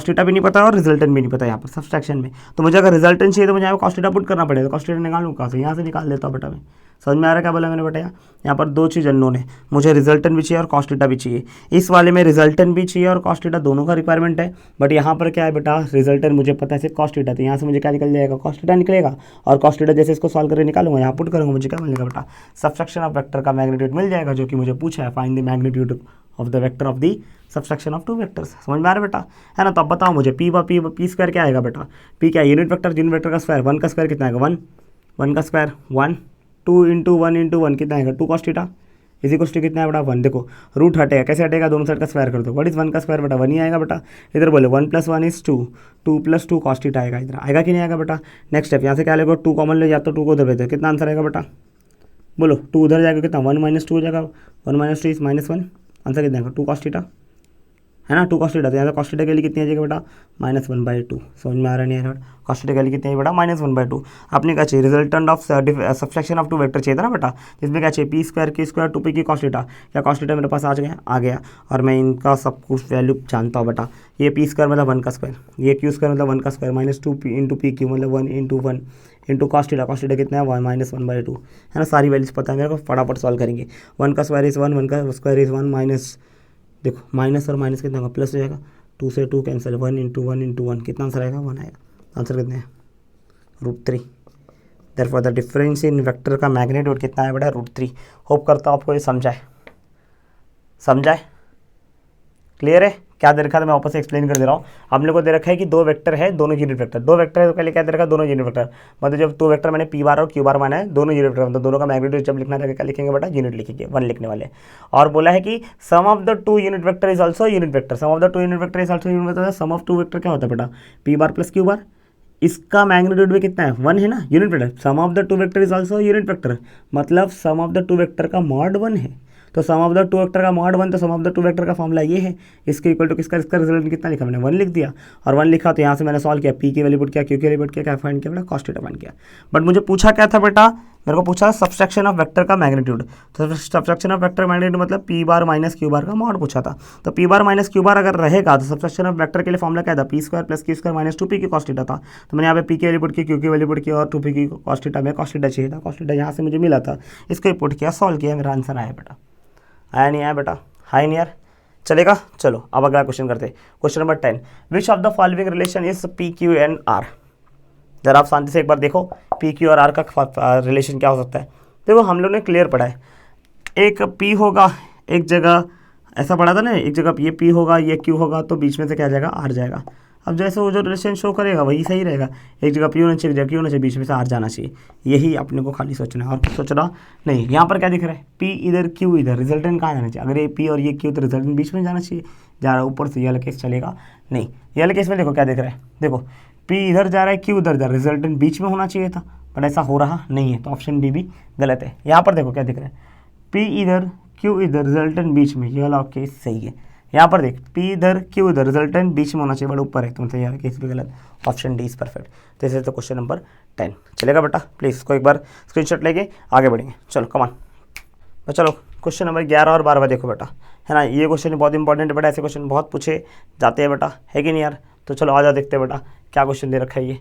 थीटा भी नहीं पता है और रिजल्टेंट भी नहीं पता है यहाँ पर सब्सट्रैक्शन में। तो मुझे अगर रिजल्टेंट चाहिए तो मुझे यहाँ पर कॉस थीटा पुट करना पड़ेगा, कॉस थीटा निकालूँ कहाँ से, यहाँ से निकाल देता हूँ बेटा मैं। समझ में आ रहा है क्या बोला मैंने बेटा, यहाँ पर दो चीज़ अननोन है, मुझे रिजल्टेंट भी चाहिए और कॉस थीटा भी चाहिए। इस वाले में रिजल्टेंट भी चाहिए और कॉस थीटा दोनों का रिक्वायरमेंट है, बट यहाँ पर क्या है बेटा, रिजल्टेंट मुझे पता है सिर्फ कॉस थीटा, तो यहाँ से मुझे क्या निकल जाएगा, कॉस थीटा निकलेगा, और कॉस थीटा जैसे इसको सॉल्व करके निकालूंगा यहाँ पुट करूँगा, मुझे क्या मिलेगा बेटा, सब्सट्रैक्शन ऑफ वेक्टर का मैग्नीट्यूड मिल जाएगा, जो कि मुझे पूछा है, find the magnitude of the vector of the subtraction of two vectors. समझ में आ रहा है बेटा, है ना। तो अब बताओ मुझे पी स्क्वायर क्या आएगा बेटा, पी क्या यूनिट वेक्टर का स्क्वायर, 1 का स्क्वायर कितना आएगा 1, 1 का स्क्वायर 1, 2 इंटू 1 कितना आएगा 2 कॉस थीटा इसी को कितना है बेटा 1। देखो रूट हटेगा, कैसे हटेगा, दोनों साइड का स्क्वायर कर दो, व्हाट इज 1 का स्क्वायर बेटा 1 ही आएगा बेटा। इधर बोले 1 + 1 = 2, 2 + 2 कॉस थीटा आएगा, इधर आएगा कि नहीं आएगा बेटा। नेक्स्ट स्टेप यहाँ से क्या लेगा, 2 कॉमन ले जाते तो 2 को उधर भेजते, कितना आंसर आएगा बेटा, बोलो 2 उधर जाएगा कितना 1 - 2 हो जाएगा, 1 - 2 इज -1, आंसर कितना आएगा 2 कॉस थीटा, है ना। 2 कॉस थीटा, तो यहाँ से कॉस थीटा के लिए कितनी आ जाएगी बेटा -1/2। समझ में आ रहा नहीं है बेटा, कॉस थीटा के लिए कितनी है बेटा -1/2। आपने क्या चाहिए, resultant of subtraction of two vector चाहिए था ना बेटा, जिसमें क्या चाहिए P square Q square 2 P की कॉस थीटा, या कॉस थीटा मेरे पास आ गया और मैं इनका सब कुछ वैल्यू जानता हूँ बेटा। ये पी स्क्वायर मतलब 1 का स्क्वायर, ये क्यू स्क्वायर मतलब 1 का स्क्वायर, -2 इंटू पी क्यू मतलब 1 × 1 इंटू कॉस थीटा कितना है -1/2, है ना। सारी वैल्यूज पता है मेरे को, फटाफट सॉल्व करेंगे। 1 का स्क्वायर इज 1, 1 का स्क्वायर इज 1 माइनस, देखो माइनस और माइनस कितना होगा प्लस हो जाएगा, 2 से 2 कैंसिल, 1 × 1 कितना आंसर आएगा 1 आएगा। आंसर कितना है √3। Therefore the difference in vector का मैग्नीट्यूड कितना है बेटा √3। होप करता हूँ आपको ये समझाए, क्लियर है। क्या दे रखा था मैं वापस से एक्सप्लेन कर दे रहा हूँ। हम लोग को दे रखा है कि दो वेक्टर है दोनों यूनिट वेक्टर, दो वेक्टर है तो पहले क्या दे रखा है दोनों यूनिट वेक्टर, मतलब जब दो वेक्टर मैंने पी बार और क्यू बार माना है दोनों यूनिट वेक्टर, मतलब दोनों का मैग्नीट्यूड जब लिखना रहेगा क्या लिखेंगे बेटा यूनिट लिखेंगे 1 लिखने वाले। और बोला है कि sum of the two unit vector is also unit vector, sum of the two unit vector is also unit vector, sum of two vector क्या होता है बेटा P bar plus Q bar, इसका मैग्नीट्यूड भी कितना है, 1 है ना, unit vector. Sum of the two vector is also unit vector, मतलब sum of the two vector का मॉड 1 है। तो sum of the two vector का मॉड 1, तो sum of the two vector का फॉर्मूला ये है। इसके इक्वल टू किसका, इसका रिजल्ट कितना लिखा मैंने, 1 लिख दिया। और 1 लिखा तो यहाँ से मैंने सॉल्व किया, पी की वैल्यू पुट किया, क्यू की वैल्यू पुट किया, क्या फाइंड किया बेटा, कॉस थीटा फाइंड किया। बट मुझे पूछा क्या था बेटा, मेरे को पूछा सब्सट्रैक्शन ऑफ वेक्टर का मैग्नीट्यूड। तो सब्सट्रैक्शन ऑफ वेक्टर मैग्नीट्यूड मतलब पी बार माइनस क्यू बार का मॉड पूछा था। तो पी बार माइनस क्यू बार अगर रहेगा तो सब्सट्रैक्शन ऑफ वेक्टर के लिए फॉर्मूला क्या था, P square plus Q square minus 2p की कॉस थीटा था। तो मैंने यहाँ पे पी की वैल्यू पुट की, क्यू की वैल्यू पुट की और 2p की कॉस थीटा में कॉस थीटा चाहिए था, कॉस थीटा यहाँ से मुझे मिला था, इसको पुट किया, सॉल्व किया, मेरा आंसर आया बेटा। आया नहीं आया बेटा, हाई नहीं यार, चलेगा। चलो अब अगला क्वेश्चन करते हैं, question number 10, which of the following relation is P Q and R. जरा आप शांति से एक बार देखो पी क्यू और आर का रिलेशन क्या हो सकता है। देखो हम लोग ने क्लियर पढ़ा है, एक पी होगा, एक जगह ऐसा पढ़ा था ना, एक जगह ये पी होगा, ये क्यू होगा, तो बीच में से क्या जाएगा, आर जाएगा। अब जैसे वो जो रिलेशन शो करेगा वही सही रहेगा, एक जगह पी होना चाहिए, एक जगह क्यू होना चाहिए, बीच में से आर जाना चाहिए। यही अपने को खाली सोचना है और कुछ सोचना नहीं। यहाँ पर क्या दिख रहा है, पी इधर क्यू इधर, रिजल्टेंट कहाँ जाना चाहिए, अगर ये पी और ये क्यू तो रिजल्टेंट बीच में जाना चाहिए, जा रहा है ऊपर से, ये वाला केस चलेगा नहीं। ये वाले केस में देखो क्या दिख रहा है, देखो पी इधर जा रहा है, क्यू उधर जा रहा है, रिजल्टेंट बीच में होना चाहिए था, बट ऐसा हो रहा नहीं है, तो ऑप्शन बी भी गलत है। यहाँ पर देखो क्या दिख रहा है, पी इधर क्यू इधर, रिजल्टेंट बीच में, ये वाला केस सही है। यहाँ पर देख पी इधर क्यू इधर, रिजल्टेंट बीच में होना चाहिए, बट ऊपर है, तो मतलब यहाँ केस भी गलत, ऑप्शन डी इज परफेक्ट। तो इसे तो क्वेश्चन नंबर 10 चलेगा बेटा। प्लीज़ इसको एक बार स्क्रीनशॉट लेके आगे बढ़ेंगे, चलो कमान। तो चलो क्वेश्चन नंबर 11 और 12 देखो बेटा, है ना, ये क्वेश्चन बहुत इंपॉर्टेंट है बेटा, ऐसे क्वेश्चन बहुत पूछे जाते हैं बेटा, है कि नहीं यार। तो चलो आ जाओ देखते हैं बेटा क्या क्वेश्चन दे रखा है ये,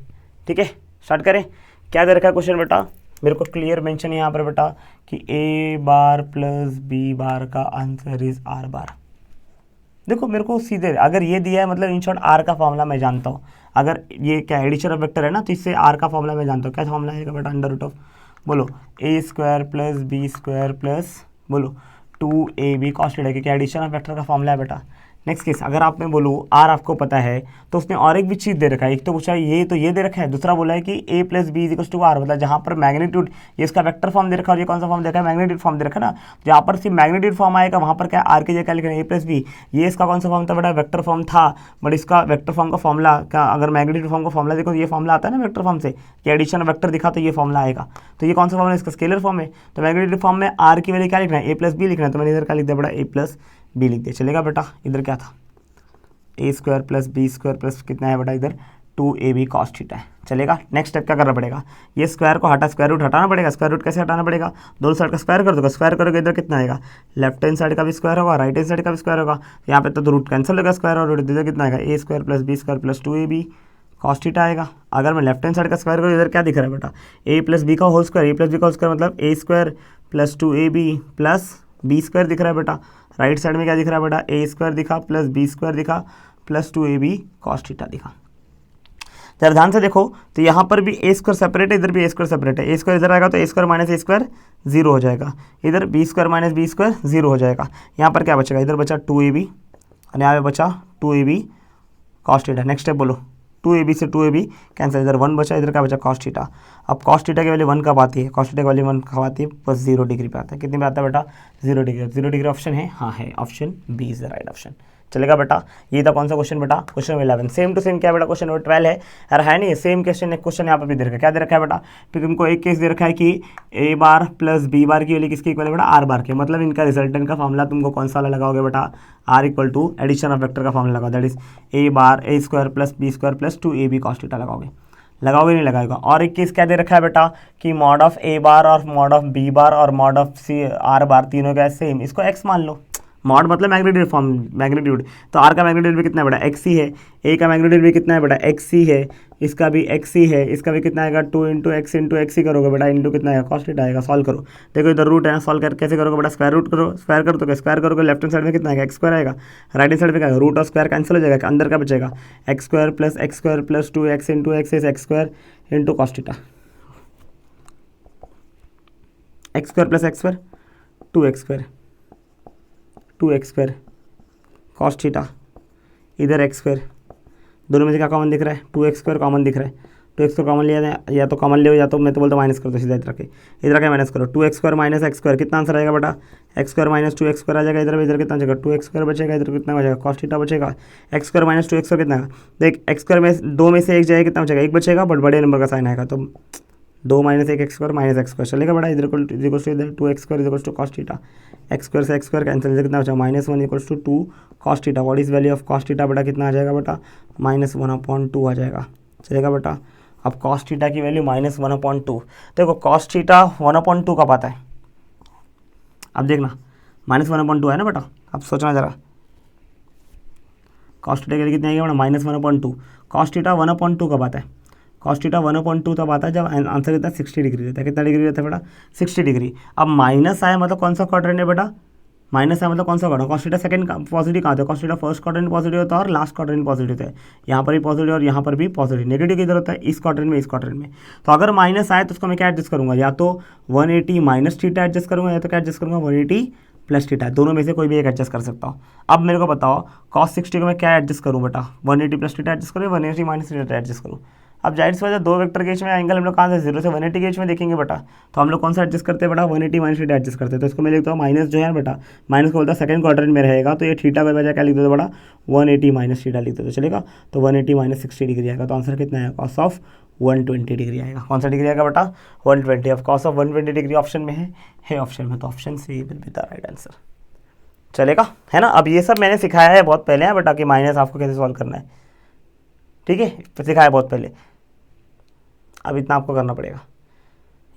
ठीक है, स्टार्ट करें। क्या दे रखा है क्वेश्चन बेटा, मेरे को क्लियर मेंशन है यहाँ पर बेटा कि ए बार प्लस बी बार का आंसर इज आर बार। देखो मेरे को सीधे अगर ये दिया है मतलब इन शॉर्ट आर का फॉर्मूला मैं जानता हूँ, अगर ये क्या एडिशन ऑफ वेक्टर है ना, तो इससे आर का फॉर्मूला मैं जानता हूँ। क्या फॉर्मूला आएगा बेटा, अंडर रूट ऑफ, बोलो A square plus B square plus बोलो 2ab कॉस थीटा, क्योंकि एडिशन ऑफ वेक्टर का फॉर्मूला है बेटा। नेक्स्ट केस अगर आप मैं बोलूँ आर आपको पता है, तो उसने और एक भी चीज़ दे रखा है, एक तो पूछा ये तो ये दे रखा है, दूसरा बोला है कि a plus B is two R, मतलब जहाँ पर मैग्नीट्यूड ये इसका वेक्टर फॉर्म दे रखा है और ये कौन सा फॉर्म दे रखा है, मैग्नीट्यूड फॉर्म दे रखा है ना, जहाँ पर सिर्फ मैग्नीट्यूड फॉर्म आएगा वहाँ पर क्या आर की जगह लिखना है a प्लस बी। ये इसका कौन सा फॉर्म था बेटा, वेक्टर फॉर्म था, बट इसका वेक्टर फॉर्म का फॉर्मूला क्या, अगर मैग्नीट्यूड फॉर्म का फॉर्मूला देखो, ये फॉर्मूला आता है ना वेक्टर फॉर्म से, कि एडिशन वेक्टर दिखा तो ये फॉर्मूला आएगा। तो ये कौन सा फॉर्म है, इसका स्केलर फॉर्म है। तो मैग्नीट्यूड फॉर्म में आर की वैल्यू क्या लिखना है, a प्लस बी लिखना है, तो मैंने इधर क्या लिख दिया बेटा, a प्लस बी लिख दिया, चलेगा बेटा। इधर क्या था, A square plus B square plus कितना है बेटा, इधर 2ab कॉस थीटा है, चलेगा। नेक्स्ट स्टेप क्या करना पड़ेगा, ये स्क्वायर को हटा, स्क्वायर रूट हटाना पड़ेगा। स्क्वायर रूट कैसे हटाना पड़ेगा, दोनों साइड का स्क्वायर कर दोगे, स्क्वायर करोगे इधर कितना आएगा, लेफ्ट हैंड साइड का भी स्क्वायर होगा, राइट हैंड साइड का भी स्क्वायर होगा, यहाँ पे तो रूट कैंसिल होगा, स्क्वायर और रूट इधर कितना आएगा, A square plus B square plus 2ab cos theta आएगा। अगर मैं लेफ्ट हैंड साइड का स्क्वायर करूँ, इधर क्या दिख रहा है बेटा, ए प्लस बी का whole square, A plus B का होल स्क्वायर मतलब A square plus 2ab plus B square दिख रहा है बेटा। राइट साइड में क्या दिख रहा है बेटा, ए स्क्वायर दिखा प्लस बी स्क्वायर दिखा प्लस 2ab कॉस थीटा दिखा। जरा ध्यान से देखो, तो यहाँ पर भी ए स्क्वायर सेपरेट है, इधर भी ए स्क्वायर सेपरेट है, ए स्क्वायर इधर आएगा तो A square minus A square 0 हो जाएगा, इधर B square minus B square 0 हो जाएगा। यहाँ पर क्या बचेगा, इधर बचा 2ab और यहाँ पे बचा 2ab cos theta. Next step बोलो, 2ab से 2ab कैंसिल, इधर 1 बचा, इधर क्या बचा कॉस थीटा। अब कॉस थीटा की वैल्यू 1 कब आती है, कॉस थीटा की वैल्यू 1 कब आती है, बस 0 डिग्री पे आता है। कितने पे आता है बेटा, 0 डिग्री। 0 डिग्री ऑप्शन है, हाँ है, option B is the right option, चलेगा बेटा। ये था कौन सा क्वेश्चन बेटा, question number 11। Same to same क्या बेटा, क्वेश्चन नंबर 12 है यार, है नहीं, सेम क्वेश्चन यहाँ पर भी दे रखा है। क्या दे रखा है बेटा, फिर तुमको एक केस दे रखा है कि ए बार प्लस बी बार की वैल्यू किसकी इक्वल है बेटा, आर बार के, मतलब इनका रिजल्टेंट का फॉर्मूला तुमको कौन सा वाला लगाओगे बेटा, R equal to addition of vector का फॉर्मूला लगाओ, that is A bar A square plus B square plus 2ab cos theta लगाओगे, लगाओगे नहीं लगाएगा। और एक केस क्या दे रखा है बेटा कि मॉड ऑफ ए बार और मॉड ऑफ बी बार और mod of C R bar तीनों का सेम, इसको एक्स मान लो। मॉड मतलब मैग्नीट्यूड फॉर्म, मैग्नीट्यूड, तो आर का मैग्नीट्यूड भी कितना है बेटा, एक्स ही है, ए का मैग्नीट्यूड भी कितना है बेटा, एक्स ही है, इसका भी एक्स ही है, इसका भी कितना आएगा 2 इंटू एक्स ही करोगे बेटा, इंटू कितना आएगा कॉस थीटा आएगा। सॉल्व करो, देखो इधर रूट है ना, सॉल्व कर कैसे करोगे बेटा, स्क्वायर रूट करो, स्क्वायर कर दो, स्क्वायर करोगे लेफ्ट हैंड साइड में कितना आएगा, एक्स स्क्वायर आएगा, राइट हैंड साइड में क्या रूट और स्क्वायर कैंसिल हो जाएगा, अंदर का बचेगा x square plus 2x into x is x square into cos theta, X square plus x square 2x square cos theta, इधर एक्स स्क्वायर, दोनों में से क्या कॉमन दिख रहा है, 2x स्क्वायर कॉमन दिख रहा है, 2x को कॉमन लिया जाए, या तो कॉमन ले, या तो मैं तो बोलता हूँ माइनस कर दो सीधा, इधर के माइनस करो, 2x square minus X square कितना आंसर आएगा बेटा, X square minus 2x square आ जाएगा इधर, इधर कितना बचेगा 2x स्क्वायर बचेगा, इधर कितना बचेगा कॉस थीटा बचेगा, x square minus 2x square कितना, देख एक्स स्क्वायर में 2 में से 1 जाएगा कितना बचेगा 1 बचेगा, बट बड़े नंबर का साइन आएगा तो 2 minus 1 X square minus X square चलेगा बड़ा, इधर इधर 2x square equals to cos theta, X square से एक्स स्क्वायर कैंसिल, इधर कितना बचा -1 equals to 2 cos theta, what is value of cos theta बेटा कितना आ जाएगा बेटा -1/2 आ जाएगा, चलेगा बेटा। अब कॉस थीटा की वैल्यू -1/2, देखो कॉस थीटा 1/2 कब आता है, अब देखना -1/2 है ना बेटा, अब सोचना जरा कॉस थीटा की वैल्यू कितनी आएगी बेटा -1/2, कॉस थीटा 1/2 कब आता है, कॉस थीटा 1/2 तब आता है जब आंसर कितना 60 डिग्री रहता है, कितना डिग्री रहता है बेटा 60 डिग्री। अब माइनस आया मतलब कौन सा क्वाड्रेंट है बेटा, माइनस आया मतलब कौन सा quadrant, cos theta second positive कहाँ होता है, cos theta first quadrant positive होता है और लास्ट क्वाड्रेंट पॉजिटिव होता है, यहाँ पर भी पॉजिटिव और यहाँ पर भी पॉजिटिव, नेगेटिव किधर होता है इस क्वाड्रेंट में, इस क्वाड्रेंट में। तो अगर माइनस आए तो उसको मैं क्या एडजस्ट करूँगा, या तो 180 माइनस थीटा एडजस्ट करूँगा, या तो क्या एडजस्ट करूँगा 180 प्लस थीटा, दोनों में से कोई भी एक एडजस्ट कर सकता हूँ। अब मेरे को बताओ कॉस 60 को मैं क्या एडजस्ट करूँ बेटा, 180 प्लस थीटा एडजस्ट करूँ, 180 माइनस थीटा एडजस्ट करूँ। अब जाहिर सी बात है 2 वेक्टर के बीच में एंगल हम लोग कहाँ से 0 से 180 के बीच में देखेंगे बेटा, तो हम लोग कौन सा एडजस्ट करते हैं बेटा 180 माइनस थीटा एडजस्ट करते हैं, तो इसको मैं लिखता हूँ माइनस जो है बेटा, माइनस को बोलता है सेकंड क्वाड्रेंट में रहेगा, तो ये थीटा का वजह क्या लिख दो बेटा 180 माइनस थीटा लिख दो तो चलेगा, तो 180 माइनस 60 डिग्री आएगा, तो आंसर कितना आएगा कॉस ऑफ 120 डिग्री आएगा, कौन सा डिग्री आएगा बेटा 120, of cos of 120 degree option में है ऑप्शन में, तो option C will be the right answer, चलेगा है ना। अब ये सब मैंने सिखाया है बहुत पहले है बेटा कि माइनस आपको कैसे सॉल्व करना है, ठीक है सिखाया बहुत पहले, अब इतना आपको करना पड़ेगा,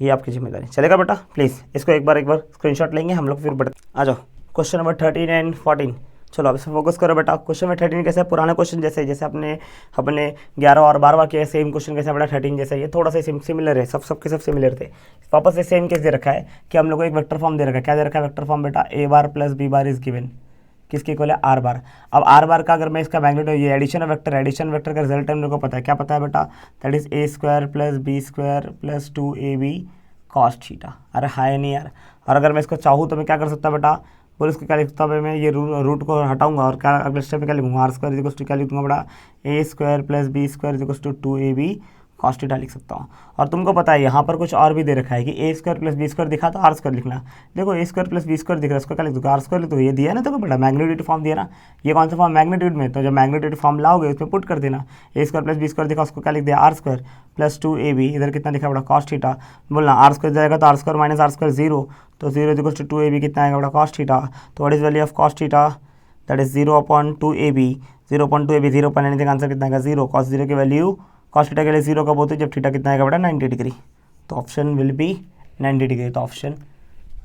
ये आपकी जिम्मेदारी, चलेगा बेटा। प्लीज़ इसको एक बार स्क्रीनशॉट लेंगे हम लोग, फिर बढ़ते आ जाओ क्वेश्चन नंबर 13 एंड 14, चलो अब इस पर फोकस करो बेटा। क्वेश्चन नंबर 13 कैसे है, पुराने क्वेश्चन जैसे अपने 11 और 12 के सेम क्वेश्चन कैसे बेटा 13 जैसे, ये थोड़ा सा सिमिलर है, सबके सब सिमिलर थे, वापस से सेम केस दे रखा है कि हम लोग को एक वेक्टर फॉर्म दे रखा है, क्या दे रखा है वेक्टर फॉर्म बेटा a bar plus b bar is given, किसके इक्वल है r बार। अब r बार का अगर मैं इसका मैग्नीट्यूड, ये एडिशन वेक्टर का रिजल्ट मेरे को पता है, क्या पता है बेटा, that is a square plus b square plus 2ab cos theta, अरे हाय नहीं यार। और अगर मैं इसको चाहूँ तो मैं क्या कर सकता बेटा, बोल इसको क्या लिखता हूँ मैं, ये रूट को हटाऊंगा और क्या अगले स्टेप में क्या लिखूंगा, आर स्क्वायर इक्वल्स टू क्या लिखूंगा बेटा a square plus b square equals to 2ab cos theta लिख सकता हूँ। और तुमको पता है यहाँ पर कुछ और भी दे रखा है कि a square plus b square दिखा तो आर स्क्वायर लिखना, देखो a square plus b square दिख रहा है, उसको क्या लिख दूँगा आर स्क्वायर लिख दो, ये दिया ना तो बेटा मैग्नीट्यूड फॉर्म दिया ना, ये कौन सा फॉर्म मैग्नीट्यूड में, तो जब मैग्नीट्यूड फॉर्म लाओगे उसमें पुट कर देना, a square plus b square दिखा उसको क्या लिख दिया आर स्क्वायर प्लस 2ab, इधर कितना दिखा बेटा कॉस थीटा, बोलना आर स्क्वायर जाएगा तो R square minus R square 0, तो 0 इक्वल्स टू 2ab कितना आएगा बेटा कॉस थीटा, तो what is value of cos theta, that is 0/2ab, 0/2ab 0 पर एनीथिंग आंसर कितना आएगा 0, कॉस 0 की वैल्यू कॉस थीटा के लिए 0 कब होती है जब थीटा कितना आएगा बेटा 90 डिग्री, तो ऑप्शन विल बी 90 डिग्री, तो option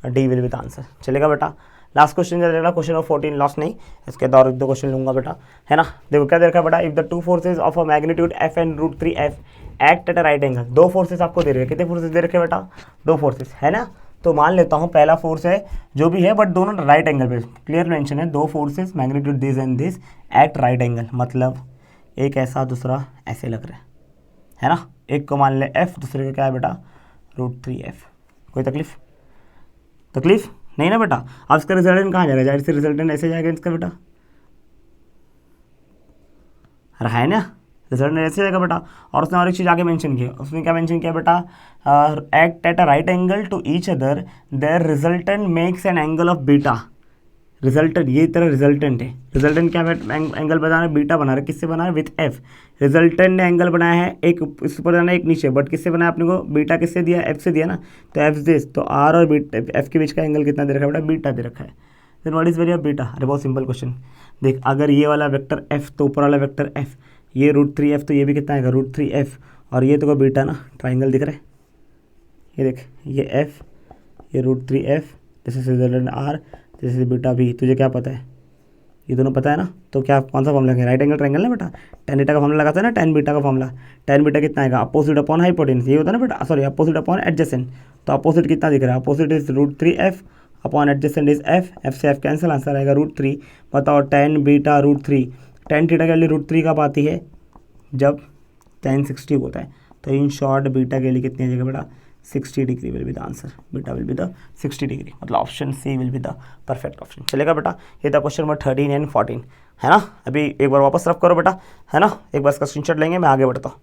D will be the answer, चलेगा बेटा। लास्ट क्वेश्चन चलेगा क्वेश्चन नंबर 14, लॉस्ट नहीं, इसके बाद और 2 क्वेश्चन लूंगा बेटा, है ना। देखो क्या देखा बेटा, if the 2 forces of a magnitude f and √3f act at a right angle, 2 forces आपको दे रहे हैं, कितने फोर्सेज दे रखे बेटा 2 फोर्सेज, है ना। तो मान लेता हूँ पहला फोर्स है जो भी है बट दोनों राइट एंगल पे, क्लियर मेंशन है 2 forces magnitude this and this act right angle, मतलब एक ऐसा दूसरा ऐसे लग रहा है ना, एक को मान ले f, दूसरे का क्या है बेटा √3f, कोई तकलीफ नहीं ना बेटा। अब इसका रिजल्टेंट कहाँ जाएगा, जाहिर से रिजल्टेंट ऐसे जाएगा इसका बेटा, अरे है ना रिजल्टेंट ऐसे जाएगा बेटा। और उसने और एक चीज़ आगे मेंशन किया, उसने क्या मेंशन किया बेटा, act at a right angle to each other their resultant makes an angle of beta, resultant ये तरह रिजल्टेंट है, रिजल्टेंट क्या एंगल बना रहा है बीटा बना रहा है, किससे बना रहा है विथ एफ, रिजल्टेंट ने एंगल बनाया है एक इस ऊपर जाना है एक नीचे, बट किससे बनाया अपने को बीटा किससे दिया एफ से दिया ना, तो एफ दिस, तो आर और बीटा एफ के बीच का एंगल कितना दे रखा है बेटा बीटा दे रखा है, then what is value of beta, अरे बहुत सिंपल क्वेश्चन, देख अगर ये वाला वेक्टर एफ तो ऊपर वाला वेक्टर एफ, ये √3f तो ये भी कितना आएगा √3f, और ये तो बीटा ना ट्राइंगल दिख रहा है, ये देख ये f ये √3f, this is resultant r, this is beta b, तुझे क्या पता है ये दोनों पता है ना, तो क्या कौन सा फॉर्मूला है राइट एंगल ट्राइंगल ना बेटा, tan बीटा का फॉर्मूला लगाता है ना, tan बीटा का फॉर्मूला, tan बीटा कितना आएगा अपोजिट अपॉन हाइपोटेन्यूज, ये होता है ना बेटा, सॉरी अपोजिट अपॉन एडजेसेंट, तो अपोजिट कितना दिख रहा है opposite is √3f upon adjacent is f से f कैंसिल, आंसर आएगा √3, बताओ tan बीटा √3, tan थीटा के लिए √3 कब आती है जब tan 60 होता है, तो इन शॉर्ट बीटा के लिए कितनी आ जाएगा बेटा 60 degree will be the answer, beta will be the 60 degree, मतलब option C will be the perfect option, चलेगा बेटा। ये था क्वेश्चन नंबर 13 एंड 14, है ना। अभी एक बार वापस रफ करो बेटा, है ना, एक बार इसका स्क्रीनशॉट लेंगे, मैं आगे बढ़ता हूँ।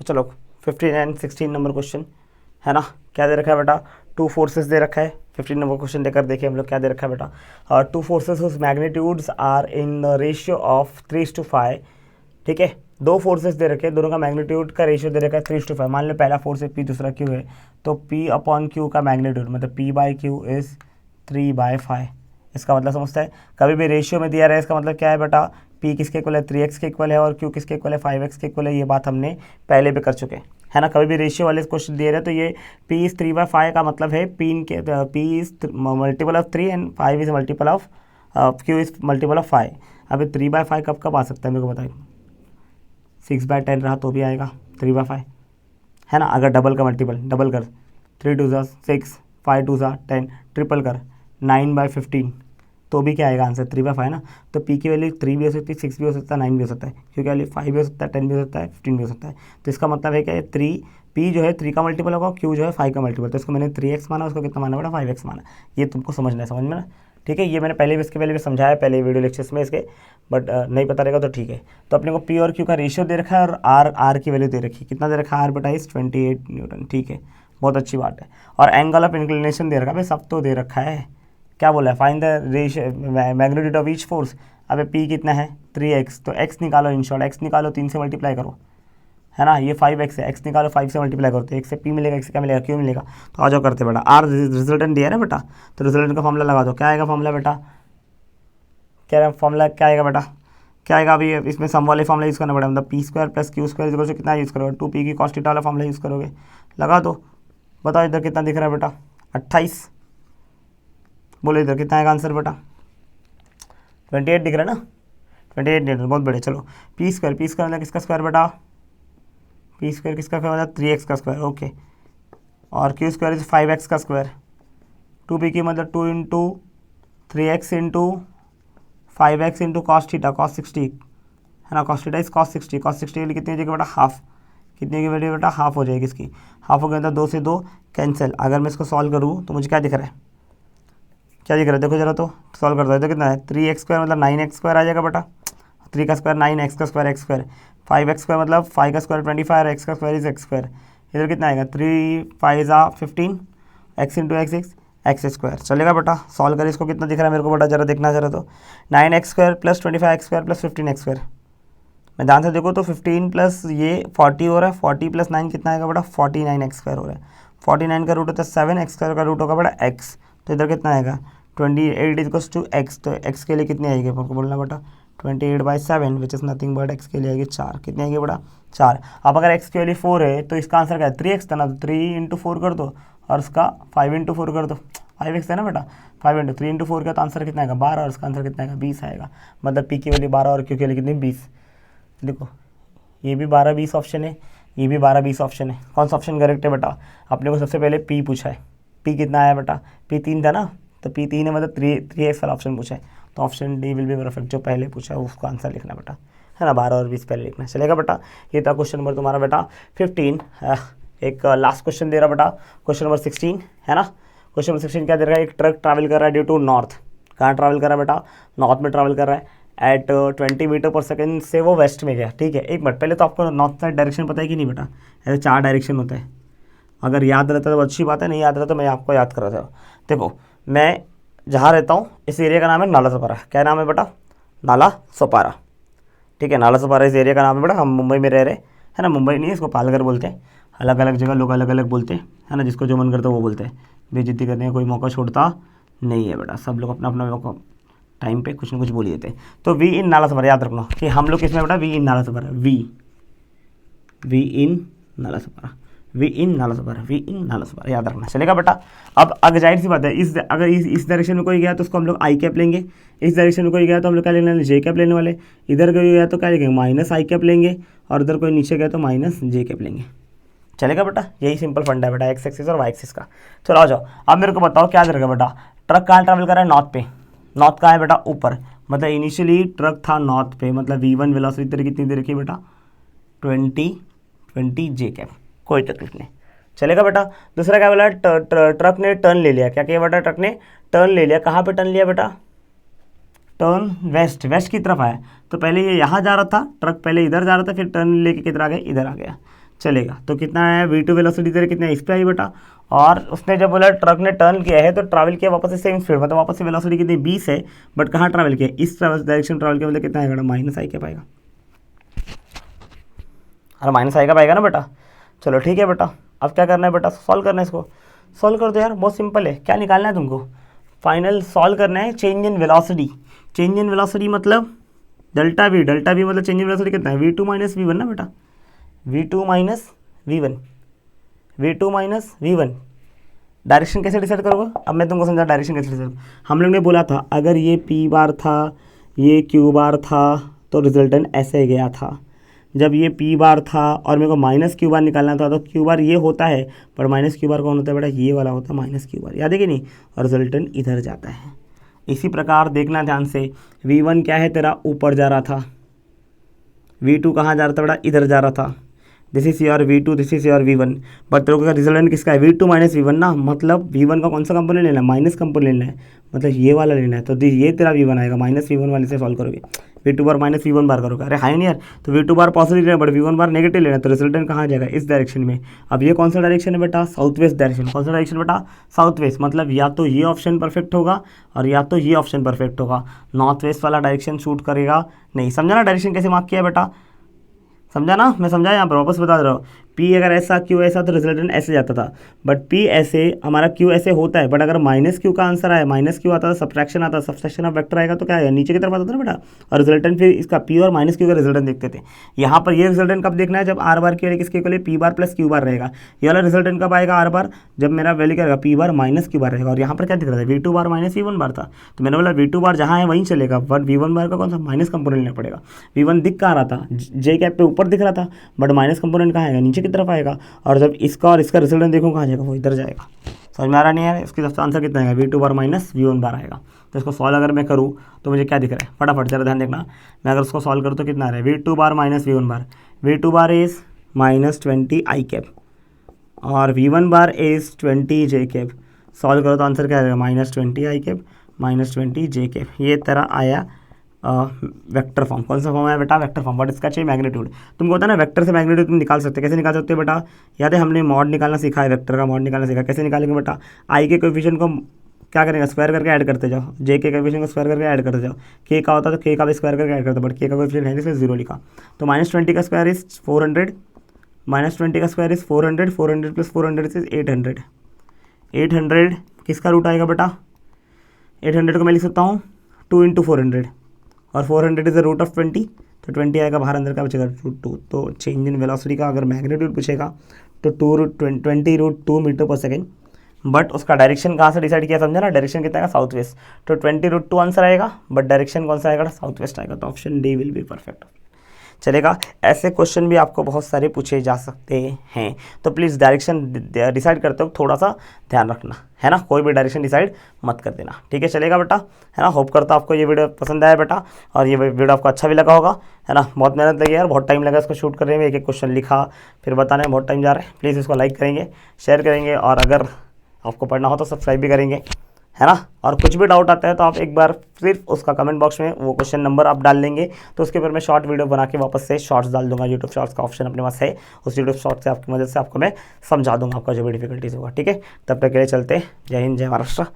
चलो 15 एंड 16 नंबर क्वेश्चन है ना, क्या दे रखा है बेटा, टू फोर्सेस दे रखा है। 15 नंबर क्वेश्चन देकर देखिए हम लोग क्या दे रखा है बेटा, और two forces whose magnitudes are in the ratio of 3:5। ठीक है, दो फोर्सेस दे रखे हैं, दोनों का मैग्नीट्यूड का रेशियो दे रखा है 3:5। मान लो पहला फोर्स है P, दूसरा Q है, तो P अपॉन Q का मैग्नीट्यूड मतलब P/Q इज 3/5। इसका मतलब समझता है, कभी भी रेशियो में दिया रहा है इसका मतलब क्या है बेटा, P किसके इक्वल है, 3x के इक्वल है, और Q किसके इक्वल है, 5x के इक्वल है। ये बात हमने पहले भी कर चुके हैं, है ना। कभी भी रेशियो वाले क्वेश्चन दिए रहे तो ये P इज 3/5 का मतलब है P is multiple of 3 and 5 is multiple of Q is multiple of 5। अभी 3/5 कब कब आ सकता है मेरे को बताइए, 6/10 रहा तो भी आएगा 3/5, है ना। अगर डबल का मल्टीपल डबल कर, 3 2 6, 5 2 10, ट्रिपल कर 9/15 तो भी क्या आएगा आंसर 3/5 ना। तो P की वैल्यू 3 भी हो सकती है, 6 भी हो सकता है, 9 भी हो सकता है, क्योंकि वैल्यू 5 भी हो सकता है, 10 भी हो सकता है, 15 भी हो सकता है। तो इसका मतलब है कि 3 P जो है 3 का मल्टीपल होगा, Q जो है 5 का मल्टीपल। तो इसको मैंने 3x माना, उसको कितना माना बेटा 5x माना। ये तुमको समझना है, समझ में ना, ठीक है। ये मैंने पहले भी इसके पहले भी समझाया पहले वीडियो लेक्चर्स में इसके, बट नहीं पता रहेगा तो ठीक है। तो अपने को P और Q का रेशियो दे रखा है और R की वैल्यू दे रखी है। कितना दे रखा है, R बटा इस 28 न्यूटन, ठीक है, बहुत अच्छी बात है। और एंगल ऑफ इंक्लिनेशन दे रखा है, भाई सब तो दे रखा है। क्या बोला है, find the ratio magnitude of each force. अबे P कितना है 3x, तो x निकालो, इन शॉर्ट x निकालो, 3 से मल्टीप्लाई करो, है ना। ये 5x है, x निकालो 5 से मल्टीप्लाई करो, तो 1 से P मिलेगा, x से क्या मिलेगा Q मिलेगा। तो आ जाओ करते बेटा, R रिजल्टेंट दिया है ना बेटा, तो रिजल्टेंट का फॉर्मूला लगा दो। क्या आएगा फॉर्मूला बेटा, क्या फॉर्मूला क्या आएगा बेटा, क्या आएगा। अभी इसमें सम वाले फॉर्मूला यूज़ करना पड़ेगा, मतलब P² + Q² कितना यूज़ करोगे, 2P की cos थीटा वाला फॉर्मूला यूज़ करोगे। लगा दो, बताओ इधर कितना दिख रहा है बेटा, 28। बोलो इधर कितना आएगा आंसर बेटा, 28 दिख रहा है ना, 28 न्यूटन, बहुत बढ़िया। चलो P² मतलब किसका स्क्वायर बेटा, P² किसका स्क्वायर मतलब 3x का स्क्वायर, ओके। और Q² इज 5x का स्क्वायर। 2P की मतलब 2 into 3x into 5x into cos theta cos 60, है ना। cos theta is cos 60, cos 60 की वैल्यू कितनी हो जाएगी बेटा, हाफ। कितने की वैल्यू बेटा, हाफ हो जाएगी इसकी। हाफ हो गया तो 2 से 2 कैंसिल। अगर मैं इसको सॉल्व करूँ तो मुझे क्या दिख रहा है, क्या दिख रहा है, देखो जरा तो सॉल्व करता है तो कितना है, 3x² मतलब 9x² आ जाएगा बेटा। 3 का स्क्वायर 9, x का स्क्वायर x², 5x² मतलब 5 का स्क्वायर 25 और x का स्क्वायर इज x²। इधर कितना आएगा, 3 5 15, x इंटू x² चलेगा बेटा। सॉल्व करें इसको, कितना दिख रहा है मेरे को बेटा, जरा देखना जरा तो, 9x² + 25x² + 15x²। मैं ध्यान से देखो तो 15 प्लस ये 40 हो रहा है, 40 + 9 कितना आएगा बेटा, 49x² हो रहा है। 49 का रूट होता है 7, x² का रूट होगा बेटा x, तो इधर कितना आएगा 28 = x। तो x के लिए कितनी आएगी आपको बोलना बेटा, 28/7 which is nothing but x के लिए आएगी 4। कितनी आएगी बेटा 4। अब अगर x की वैल्यू 4 है तो इसका आंसर क्या है, 3x था ना, तो 3 × 4 कर दो, और उसका 5 × 4 कर दो, 5x है ना बेटा, 5 × 3 × 4 का तो आंसर कितना आएगा 12, और उसका आंसर कितना आएगा 20 आएगा। मतलब P की वैल्यू 12 और Q की वैल्यू कितनी 20। देखो ये भी 12-20 ऑप्शन है, ये भी 12-20 ऑप्शन है, कौन सा ऑप्शन करेक्ट है बेटा। अपने को सबसे पहले P पूछा है, P कितना आया बेटा, P 3 था ना, तो P 3 है मतलब 3x वाला ऑप्शन पूछा है, तो option D will be perfect. जो पहले पूछा है उसका आंसर लिखना बेटा, है ना, 12 और 20 पहले लिखना, चलेगा बेटा। ये था क्वेश्चन नंबर तुम्हारा बेटा 15। एक लास्ट क्वेश्चन दे रहा बेटा, क्वेश्चन नंबर 16, है ना। क्वेश्चन नंबर 16 क्या दे रहा है, एक ट्रक ट्रैवल कर रहा है ड्यू टू नॉर्थ। कहाँ ट्रैवल कर रहा है बेटा, नॉर्थ में ट्रैवल कर रहा है एट 20 मीटर/सेकंड से वो वेस्ट में गया, ठीक है। एक मिनट पहले तो आपको नॉर्थ साइड डायरेक्शन पता है कि नहीं बेटा, ऐसे 4 डायरेक्शन होता है। अगर याद रहता है तो अच्छी बात है, नहीं याद रहता तो मैं आपको याद करा था। देखो मैं जहाँ रहता हूँ इस एरिया का नाम है नालासोपारा। क्या नाम है बेटा, नालासोपारा, ठीक है। नालासोपारा इस एरिया का नाम है बेटा। हम मुंबई में रह रहे, है ना। मुंबई नहीं, इसको पालघर बोलते हैं। अलग अलग जगह लोग अलग अलग बोलते हैं, है ना, जिसको जो मन करता है वो बोलते हैं। बेइज्जती करने का कोई मौका छोड़ता नहीं है बेटा, सब लोग अपना अपना मौका टाइम पे कुछ ना कुछ बोल ही देते हैं। तो वी इन नालासोपारा याद रखना कि हम लोग किसमें बेटा, we in Nalasopara, we in Nalasopara, we in Nalasopara, we in Nalasopara, याद रखना, चलेगा बेटा। अब अगर जाहिर सी बात है अगर इस डायरेक्शन में कोई गया तो उसको हम लोग आई कैप लेंगे, इस डायरेक्शन में कोई गया तो हम लोग क्या लेने वाले, जे कैप लेने वाले। इधर कोई गया तो क्या लेंगे, माइनस आई कैप लेंगे, और इधर कोई नीचे गया तो माइनस जे कैप लेंगे, चलेगा बेटा। यही सिंपल फंडा है बेटा एक्स एक्सिस और वाई एक्सिस का। चलो आ जाओ, अब मेरे को बताओ क्या करेगा बेटा, ट्रक कहाँ ट्रैवल कर रहा है, नॉर्थ पे। नॉर्थ कहाँ है बेटा, ऊपर, मतलब इनिशियली ट्रक था नॉर्थ पे, मतलब v1 वेलोसिटी तेरी कितनी दे रखी है बेटा, 20 जे कैप, कोई तकलीफ नहीं, चलेगा बेटा। दूसरा क्या बोला, ट्रक ने टर्न ले लिया। क्या किया बेटा, ट्रक ने टर्न ले लिया। कहाँ पे टर्न लिया बेटा, टर्न वेस्ट, वेस्ट की तरफ आया। तो पहले ये यहाँ जा रहा था ट्रक, पहले इधर जा रहा था, फिर टर्न लेके किधर आ गया, इधर आ गया। चलेगा। तो कितना है V2 वेलोसिटी तेरे कितने इस पे आई बेटा, और उसने जब बोला ट्रक ने टर्न किया है तो ट्रैवल किया वापस से सेम स्पीड, मतलब वापस से वेलोसिटी कितनी 20 है, बट कहाँ ट्रैवल किया, इस डायरेक्शन ट्रैवल किया, मतलब कितना आएगा माइनस आई क्या पाएगा, अरे माइनस आई का पाएगा ना बेटा। चलो ठीक है बेटा, अब क्या करना है बेटा, सॉल्व करना है इसको, सॉल्व कर दो यार, बहुत सिंपल है। क्या निकालना है तुमको, फाइनल सॉल्व करना है change in velocity. Change in velocity मतलब डेल्टा वी मतलब चेंज इन वेलोसिटी कितना है V2 माइनस V1 ना बेटा, V2 माइनस V1। डायरेक्शन कैसे डिसाइड करोगे, अब मैं तुमको समझा डायरेक्शन कैसे डिसाइड। हम लोग ने बोला था अगर ये P बार था ये Q बार था तो रिजल्टेंट ऐसे गया था। जब ये P बार था और मेरे को माइनस Q बार निकालना था तो Q बार ये होता है, पर माइनस Q बार कौन होता है बेटा, ये वाला होता है माइनस Q बार, याद है कि नहीं, और रिजल्टेंट इधर जाता है। इसी प्रकार देखना ध्यान से, V1 क्या है तेरा ऊपर जा रहा था, V2 कहाँ जा रहा था बेटा, इधर जा रहा था, this is your V2, this is your V1, but तेरे को रिजल्टेंट किसका है V2 माइनस V1 ना, मतलब V1 का कौन सा कंपोनेंट लेना है, माइनस कंपोनेंट लेना है, मतलब ये वाला लेना है। तो ये तेरा V1 आएगा, माइनस V1 वाले से सॉल्व करोगे, V2 बार माइनस V1 बार करोगे, अरे हाई नहीं यार, तो V2 बार पॉजिटिव लेना बट V1 बार नेगेटिव लेना, तो रिजल्टेंट कहाँ जाएगा, इस डायरेक्शन में। अब ये कौन सा डायरेक्शन है बेटा, साउथ वेस्ट डायरेक्शन। कौन सा डायरेक्शन बेटा, साउथ वेस्ट, मतलब या तो ये ऑप्शन परफेक्ट होगा और या तो ये ऑप्शन परफेक्ट होगा, नॉर्थ वेस्ट वाला डायरेक्शन शूट करेगा नहीं। समझा ना डायरेक्शन कैसे मार्क किया बेटा, समझा ना, मैं समझा यहाँ पर वापस बता रहा हूँ। P अगर ऐसा Q ऐसा तो रिजल्टेंट ऐसे जाता था, बट P ऐसे हमारा Q ऐसे होता है, बट अगर माइनस Q का आंसर आया, माइनस Q आता था, सब्ट्रैक्शन आता, सब्ट्रैक्शन ऑफ वेक्टर आएगा तो क्या आएगा, नीचे की तरफ आता था ना बेटा, और रिजल्टेंट फिर इसका P और माइनस Q का रिजल्टेंट देखते थे। यहाँ पर ये रिजल्टेंट कब देखना है, जब R बार की वैल्यू किसके इक्वल है, P बार प्लस Q बार रहेगा। ये वाला रिजल्टेंट कब आएगा R बार, जब मेरा वैल्यू क्या रहेगा, P बार माइनस Q बार रहेगा। और यहाँ पर क्या दिख रहा था, V2 बार माइनस V1 बार था, तो मैंने बोला V2 बार जहाँ है वहीं चलेगा, बट V1 बार का कौन सा माइनस कंपोनेंट लेना पड़ेगा। V1 दिख कहाँ रहा था, J कैप पे ऊपर दिख रहा था, बट माइनस कंपोनेंट कहाँ आएगा, नीचे की तरफ आएगा, और जब इसका और इसका रिजल्टेंट देखो कहाँ जाएगा, वो इधर जाएगा। समझ में आ रहा नहीं है, इसकी तरफ से आंसर कितना आएगा, V2 बार माइनस V1 बार आएगा। तो इसको सॉल्व अगर मैं करूँ तो मुझे क्या दिख रहा है, फटाफट जरा ध्यान देखना, मैं अगर उसको सॉल्व करूँ तो कितना आ रहा है, V2 bar minus V1 bar, V2 bar is minus 20 I cap और V1 bar is 20 J cap. Solve करो तो आंसर क्या आएगा, माइनस 20 आई कैप माइनस 20 जे कैप। ये तरह आया वेक्टर फॉर्म। कौन सा फॉर्म है बेटा, वेक्टर फॉर्म। बट इसका चाहिए मैग्नीट्यूड। तुमको होता है ना वेक्टर से मैग्नीट्यूड तुम निकाल सकते हो। कैसे निकाल सकते हो बेटा, याद है हमने मॉड निकालना सीखा है, वेक्टर का मॉड निकालना सीखा। कैसे निकालेंगे बेटा, आई के कोएफिशिएंट को क्या करेंगे, स्क्वायर करके ऐड करते जाओ, जे के कोएफिशिएंट को स्क्वायर करके ऐड करते जाओ। के का होता है तो के का भी स्क्वायर करके ऐड करते, बट के का कोएफिशिएंट है इसलिए 0 लिखा। तो माइनस 20 का स्क्वायर इज 400, माइनस 20 का स्क्वायर इज 400, 400 प्लस 400 इज 800। 800 किसका रूट आएगा बेटा, 800 को मैं लिख सकता हूँ 2 × 400, और 400 इज द रूट ऑफ 20, तो 20 आएगा, बाहर अंदर का बचेगा √2। तो चेंज इन वेलोसिटी का अगर मैग्नीट्यूड पूछेगा तो 20 मीटर पर सेकेंड, बट उसका डायरेक्शन कहाँ से डिसाइड किया, समझा ना, डायरेक्शन कितना आएगा, साउथ वेस्ट। तो 20 √2 आंसर आएगा, बट डायरेक्शन कौन सा आएगा, साउथ वेस्ट आएगा। तो option D will be perfect. चलेगा। ऐसे क्वेश्चन भी आपको बहुत सारे पूछे जा सकते हैं, तो प्लीज़ डायरेक्शन डिसाइड करते वक्त थोड़ा सा ध्यान रखना, है ना, कोई भी डायरेक्शन डिसाइड मत कर देना, ठीक है। चलेगा बेटा, है ना। होप करता आपको ये वीडियो पसंद आया बेटा, और ये वीडियो आपको अच्छा भी लगा होगा, है ना। बहुत मेहनत लगी यार, बहुत टाइम लगा इसको शूट करने में, एक एक क्वेश्चन लिखा फिर बताने में बहुत टाइम जा रहा है। प्लीज़ इसको लाइक करेंगे, शेयर करेंगे, और अगर आपको पढ़ना हो तो सब्सक्राइब भी करेंगे, है ना। और कुछ भी डाउट आता है तो आप एक बार सिर्फ उसका कमेंट बॉक्स में वो क्वेश्चन नंबर आप डाल देंगे, तो उसके ऊपर मैं शॉर्ट वीडियो बना के वापस से शॉर्ट्स डाल दूंगा। यूट्यूब शॉर्ट्स का ऑप्शन अपने पास है, उस यूट्यूब शॉर्ट से आपकी मदद से आपको मैं समझा दूंगा, आपका जो भी डिफिकल्टीज होगा, ठीक है। तब तक के लिए चलते, जय हिंद, जय महाराष्ट्र।